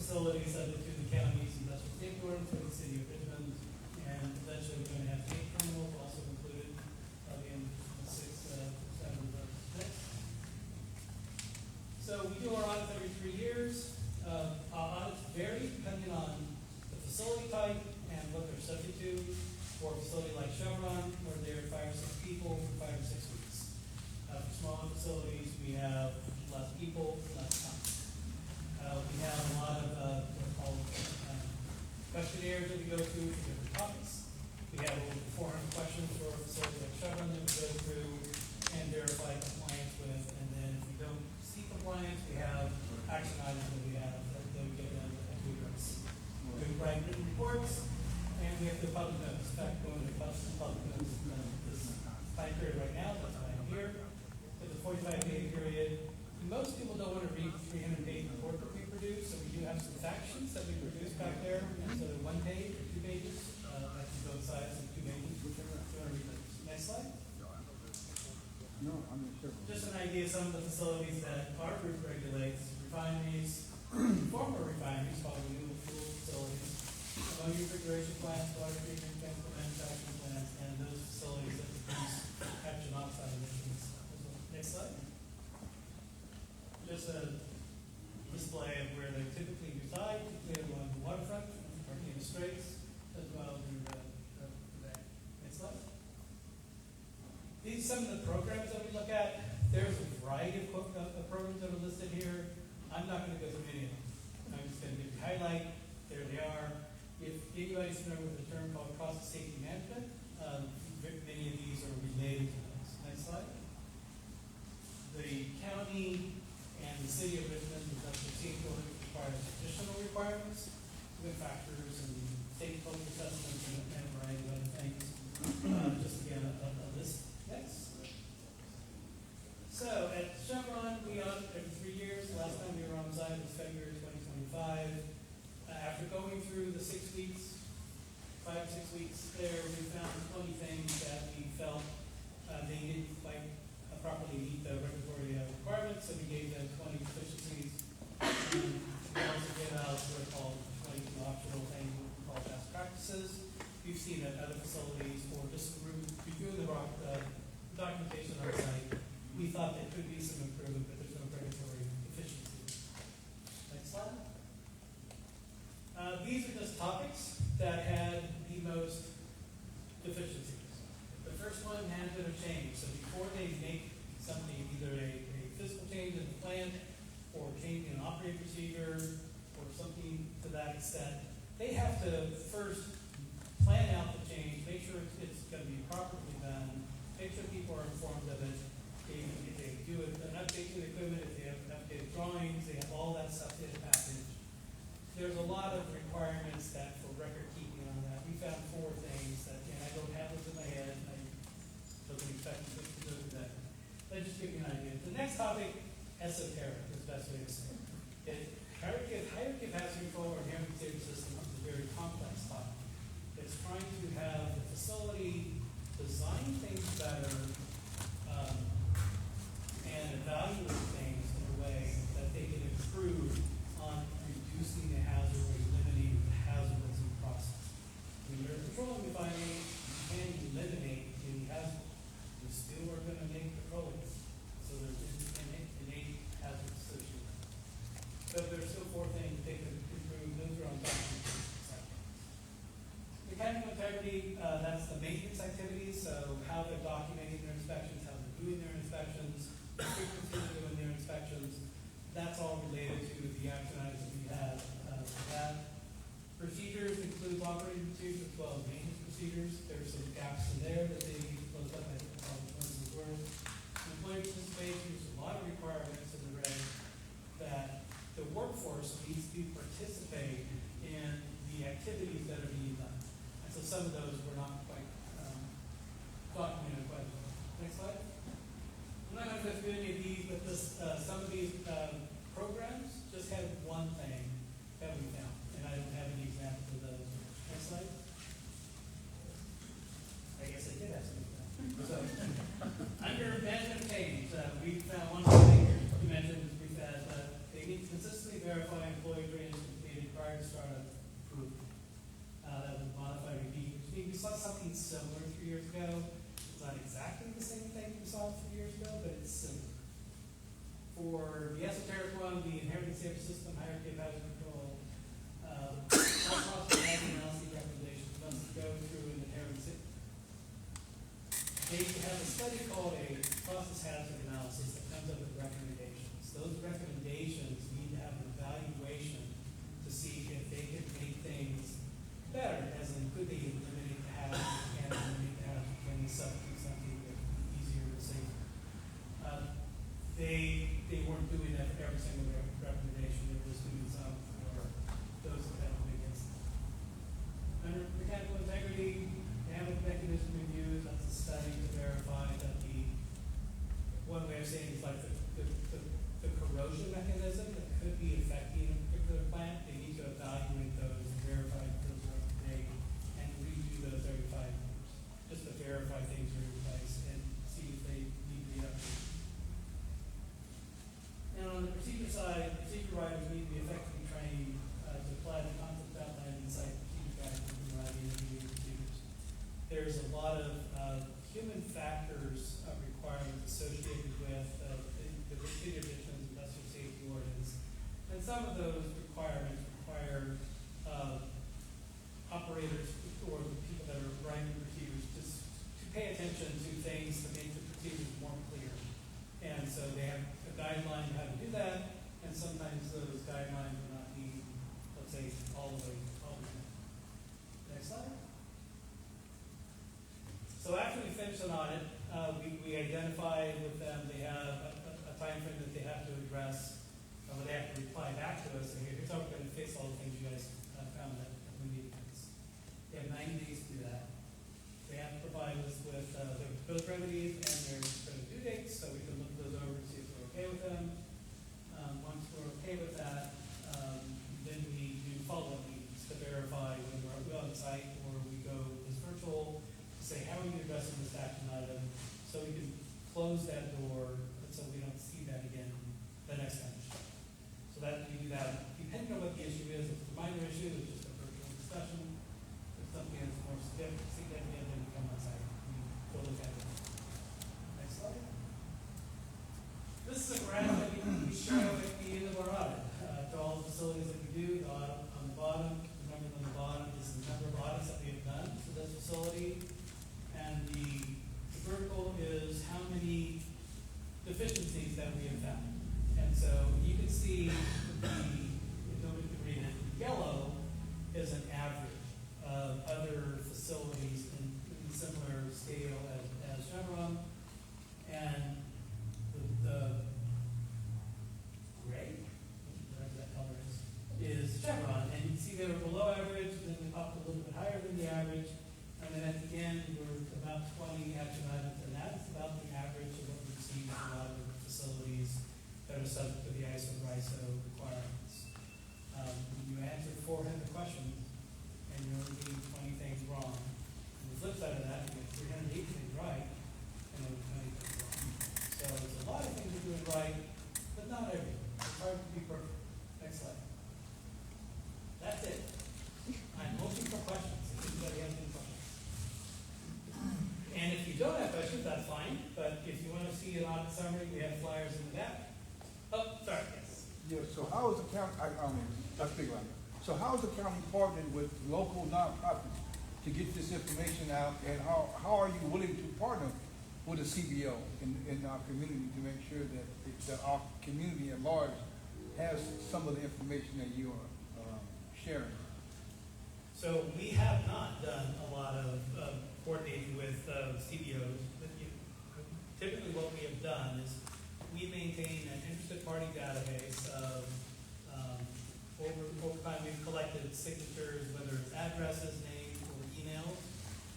facilities subject to the county's industrial safety ordinance for the city of Richmond, and eventually we're going to have 8 criminals also included by the end of 6, 7 of 6. So we do our audits every 3 years. Our audits vary depending on the facility type and what they're subject to. For a facility like Chevron, where there are 5 or 6 people for 5 or 6 weeks. For smaller facilities, we have less people, less time. We have a lot of what are called questionnaires that we go through for different topics. We have over 400 questions for a facility like Chevron that we go through and verify compliance with. And then if we don't see compliance, we have action items that we have that we get done at 2 weeks. We write written reports, and we have to public notice. In fact, going to public notice this time period right now, that's why I'm here. It's a 45-day period. Most people don't want to read 300-page report that we produce, so we do have some fact sheets that we produce back there. Instead of 1 page or 2 pages, actually both sides of 2 pages. Next slide. No, I'm not sure. Just an idea of some of the facilities that our group regulates: refineries, former refineries, called renewable fuel facilities, ammonia refrigeration plants, water treatment, chemical manufacturing plants, and those facilities that produce hydrogen oxide emissions. Next slide. Just a display of where they typically reside, typically along the waterfront, or in the straits, as well as the bay. Next slide. These are some of the programs that we look at. There's a variety of programs that are listed here. I'm not going to go through any of them. I'm just going to give you a highlight. There they are. We if anybody's familiar with the term called process safety management, many of these are related to those. Next slide. The county and the city of Richmond industrial safety ordinance requires additional requirements, with factors and state code assessments and a variety of other things. Just again, a list. Next. So at Chevron, we audit every 3 years. The last time we were on site was February 2025. After going through the 6 weeks, 5 to 6 weeks there, we found 20 things that we felt they didn't quite properly meet the regulatory requirements, so we gave them 20 deficiencies. We also gave out what are called 22 optional things, what we call best practices. We've seen at other facilities, or just reviewing the documentation on site, we thought there could be some improvement, but there's no regulatory deficiencies. Next slide. These are just topics that had the most deficiencies. The first one, management of change. So before they make something, either a physical change in the plant, or changing an operating procedure, or something to that extent, they have to first plan out the change, make sure it's going to be properly done, make sure people are informed of it. If they do an update to the equipment, if they have updated drawings, they have all that stuff in the package. There's a lot of requirements that for record keeping on that. We found 4 things that, and I don't have those in my head, and I wasn't expecting to do that. Let's just give you an idea. The next topic, esoteric, is the best way to say it. Hierarchy of hazard control or inherent safety system is a very complex topic. It's trying to have the facility design things better and evaluate things in a way that they can improve on reducing the hazard or eliminating the hazard that's in the process. When you're controlling refining, you can eliminate any hazard. You still are going to make petroleum. So there's innate hazards associated. But there's still 4 things they can improve. Those are on documentation. Mechanical integrity, that's the maintenance activities, so how they're documenting their inspections, how they're doing their inspections, the frequency of doing their inspections. That's all related to the action items that we have for that. Procedures include operating procedures as well as maintenance procedures. There's some gaps in there that they need to close up. I think probably close as well. Employee participation, there's a lot of requirements in the reg that the workforce needs to participate in the activities that are being done. And so some of those were not quite documented quite well. Next slide. I'm not going to go through any of these, but some of these programs just had one thing that we found, and I don't have any examples of those. Next slide. I guess I did have some examples. So, under management change, we found one thing you mentioned is we've had they need to consistently verify employee training completed prior to startup approval. That was modified repeat. We saw something similar 3 years ago. It's not exactly the same thing we saw 3 years ago, but it's similar. For the esoteric one, the inherent safety system, hierarchy of hazard control, all possible hazard analysis recommendations must go through an inherent safety. They have a study called a process hazard analysis that comes up with recommendations. Those recommendations need to have an evaluation to see if they can make things better, as in could they eliminate the hazard, can they eliminate the hazard, can they substitute something that easier to safer. They weren't doing that for every single recommendation. They were just doing some for those that had a big incident. Under mechanical integrity, damage mechanism reviews, that's a study to verify that one way of saying is like the corrosion mechanism that could be affecting a particular plant. They need to evaluate those and verify that those are up to date and redo those every 5 years, just to verify things are in place and see if they need to be updated. And on the procedure side, procedure writers need to be effectively trained to apply the concept outlined inside procedure guides and writing and procedures. There's a lot of human factors requirements associated with the procedure Richmond's industrial safety ordinance. And some of those requirements require operators or the people that are writing the procedures just to pay attention to things to make the procedures more clear. And so they have a guideline on how to do that, and sometimes those guidelines will not be, let's say, all the way. finish an audit. We identify with them, they have a timeframe that they have to address, where they have to reply back to us, and here's how we're gonna fix all the things you guys found that we need to fix. They have 90 days to do that. They have to provide us with their proposed remedies and their due dates, so we can look those over and see if we're okay with them. Once we're okay with that, then we do follow-up meetings to verify whether we're on site or we go as virtual, to say, how are you addressing this action item, so we can close that door, and so we don't see that again the next time. So that we do that, depending on what the issue is. If it's a minor issue, it's just a virtual discussion. If it's something that's more significant, then we come on site. We look at it. Next slide. This is a graph that we show at the end of our audit. To all the facilities that we do, the audit on the bottom, the number on the bottom is the number of audits that we have done for this facility. And the vertical is how many deficiencies that we have found. And so you can see if nobody can read it, yellow is an average of other facilities in similar scale as Chevron. And the gray, whatever that color is Chevron. And you can see they were below average, then we popped a little bit higher than the average. And then at the end, we're about 20 action items, and that's about the average of what we've seen in a lot of facilities that are subject to the ISO and ISO requirements. You answer 400 questions, and you're only getting 20 things wrong. And the flip side of that, you get 308 things right, and only 20 things wrong. So there's a lot of things we're doing right, but not everything. It's hard to be perfect. Next slide. That's it. I'm looking for questions. If anybody has any questions. And if you don't have questions, that's fine. But if you want to see an audit summary, we have flyers in the back. Oh, sorry, yes. Yeah, so how is the county, let's think about it. So how is the county partnering with local nonprofits to get this information out, and how are you willing to partner with a CBO in our community to make sure that our community at large has some of the information that you are sharing? So we have not done a lot of coordinating with CBOs. Typically what we have done is we maintain an interested party database of over time we've collected signatures, whether it's addresses, names, or emails.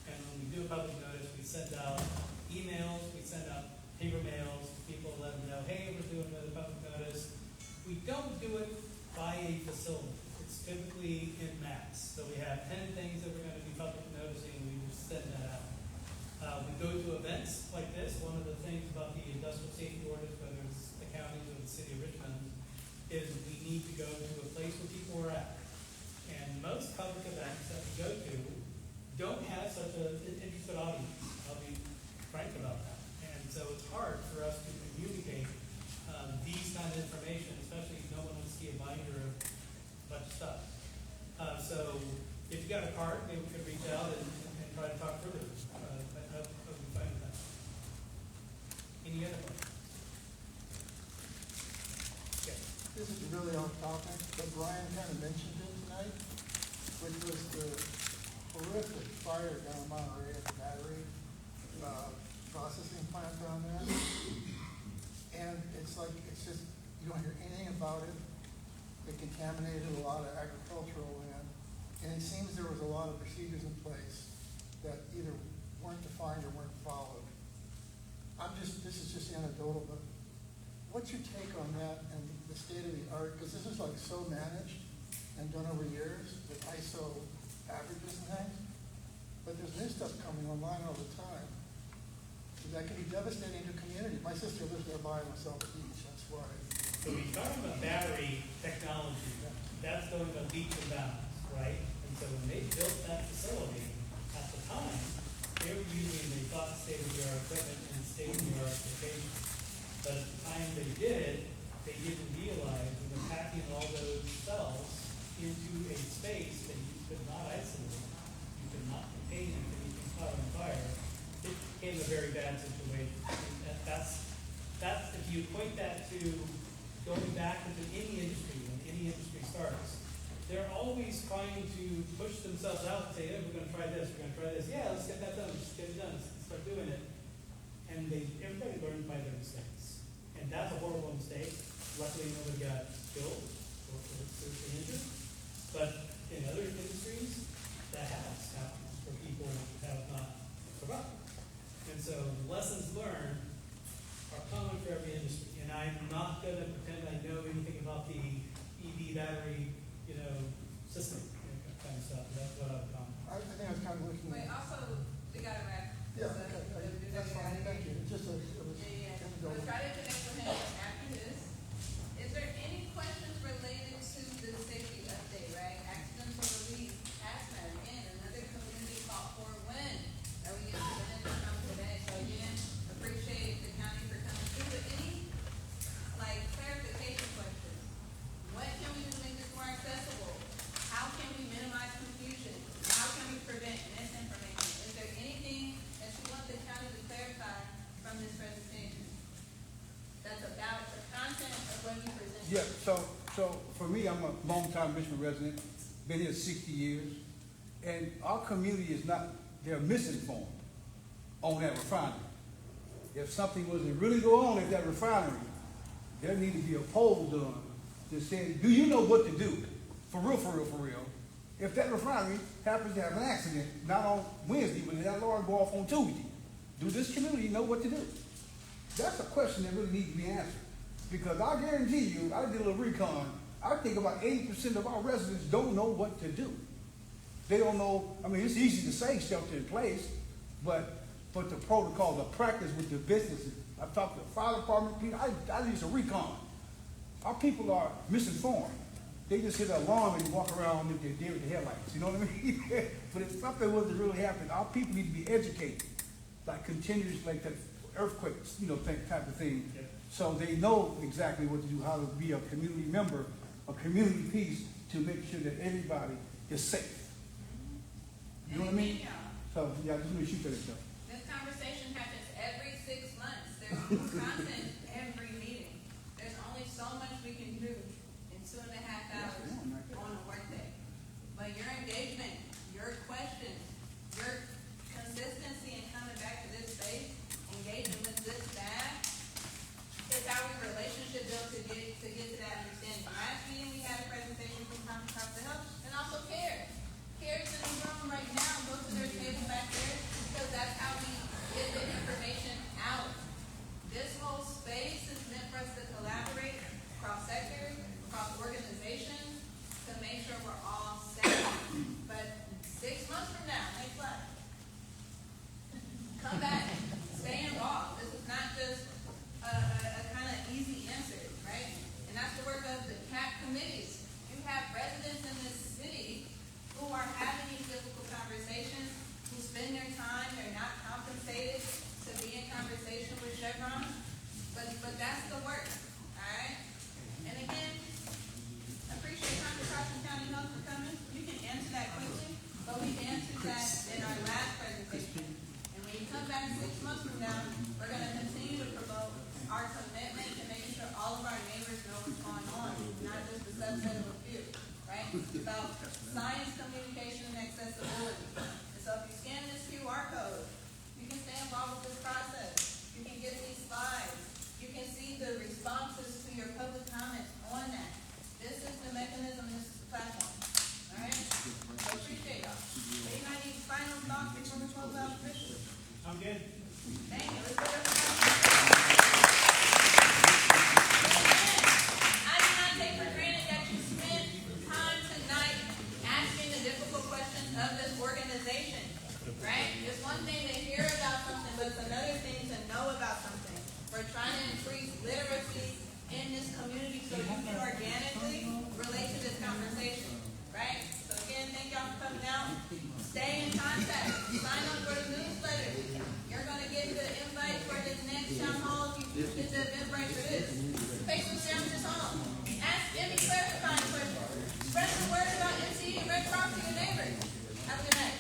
And when we do a public notice, we send out emails, we send out paper mails to people, let them know, hey, we're doing another public notice. We don't do it by a facility. It's typically in mass. So we have 10 things that we're going to be public noticing, and we just send that out. We go to events like this. One of the things about the industrial safety orders, whether it's the counties or the city of Richmond, is we need to go to a place where people are at. And most public events that we go to don't have such an interested audience. I'll be frank about that. And so it's hard for us to communicate these kind of information, especially if no one wants to see a binder of a bunch of stuff. So if you got a card, maybe we could reach out and try to talk further. I'll be fine with that. Any other questions? Okay. This is really off topic, but Brian kind of mentioned it tonight, which was the horrific fire down Monterey at the battery processing plant down there. And it's like, it's just, you don't hear anything about it. It contaminated a lot of agricultural land. And it seems there was a lot of procedures in place that either weren't defined or weren't followed. This is just anecdotal, but what's your take on that and the state of the art? Because this is like so managed and done over years with ISO averages and things. But there's new stuff coming online all the time. That can be devastating to community. My sister lives nearby myself at the beach, that's why. So we talk about battery technology, that's going to leaps and bounds, right? And so when they built that facility, at the time, they were using, they thought, state-of-the-art equipment and state-of-the-art locations. But at the time they did it, they didn't realize when they're packing all those cells into a space that you could not isolate, you could not contain it, if anything caught on fire, it became a very bad situation. That's if you equate that to going back into any industry, when any industry starts, they're always trying to push themselves out and say, hey, we're gonna try this, yeah, let's get that done, let's get it done, let's start doing it. And everybody learned by their mistakes. And that's a horrible mistake. Luckily, nobody got killed or seriously injured. But in other industries, that has happened where people have not forgotten. And so lessons learned are common for every industry. And I'm not going to pretend I know anything about the EV battery, system kind of stuff. That's what I've come. I think I was kind of looking. Wait, also, we gotta wrap. Yeah, that's fine, thank you. It's just a, it was. We'll try to connect with him after this. Is there any questions related to the safety update, right? Accidental release, hazmat, again, another community call for when? Are we getting to the end of come today? So again, appreciate the county for coming through, but any, clarification questions? What can we do to make this more accessible? How can we minimize confusion? How can we prevent misinformation? Is there anything that you want the county to clarify from this presentation that's about the content of what you presented? Yeah, so for me, I'm a longtime Richmond resident, been here 60 years, and our community is not, they're misinformed on that refinery. If something was to really go on at that refinery, there need to be a poll done that says, do you know what to do? For real. If that refinery happens to have an accident, not on Wednesday, but that alarm go off on Tuesday, do this community know what to do? That's a question that really needs to be answered. Because I guarantee you, I did a little recon, I think about 80% of our residents don't know what to do. They don't know, it's easy to say shelter in place, but the protocol, the practice with the businesses, I've talked to the fire department people, I did some recon. Our people are misinformed. They just hit an alarm and walk around with their deer with the headlights, you know what I mean? But if something was to really happen, our people need to be educated, like continuous, like that earthquakes, type of thing. Yeah. So they know exactly what to do, how to be a community member, a community piece to make sure that everybody is safe. You know what I mean? So, yeah, just let me shoot that stuff. This conversation happens every 6 months. There's new content every meeting. There's only so much we can do in 2.5 hours on a workday. But your engagement, your questions, your consistency in coming back to this space, engaging with this staff, is how we relationship build to get to that understanding. Last meeting we had a presentation from Comcast to Help, and also CARE. CARE's in the room right now. Go to their table back there, because that's how we get the information out. This whole space is meant for us to collaborate across sectors, across organizations, to make sure we're all safe. But 6 months from now, next slide, come back, stay involved. This is not just a kind of easy answer, right? And that's the work of the CAP committees. You have residents in this city who are having these difficult conversations, who spend their time, they're not compensated to be in conversation with Chevron, but that's the work, all right? And again, appreciate Dr. Carson County Health for coming. You can answer that quickly, but we answered that in our last presentation. And when you come back 6 months from now, we're going to continue to promote our commitment to making sure all of our neighbors know what's going on, not just the subset of a few, right? It's about science, communication, and accessibility. And so if you scan this QR code, you can stay involved with this process. You can get these slides. You can see the responses to your public comments on that. This is the mechanism, this is the platform. All right? So appreciate y'all. Anybody final thoughts before we close out officially? I'm good. Thank you. Let's go to the I do not take for granted that you spent time tonight asking the difficult questions of this organization, right? It's one thing to hear about something, but it's another thing to know about something. We're trying to increase literacy in this community so you can organically relate to this conversation, right? So again, thank y'all for coming out. Stay in contact. Sign up for the newsletter. You're going to get the invite for this next town hall if you get the Eventbrite for this. Take some sandwiches home. Ask any clarifying questions. Spread the word about MCE and Red Cross to your neighbors. Have a good night.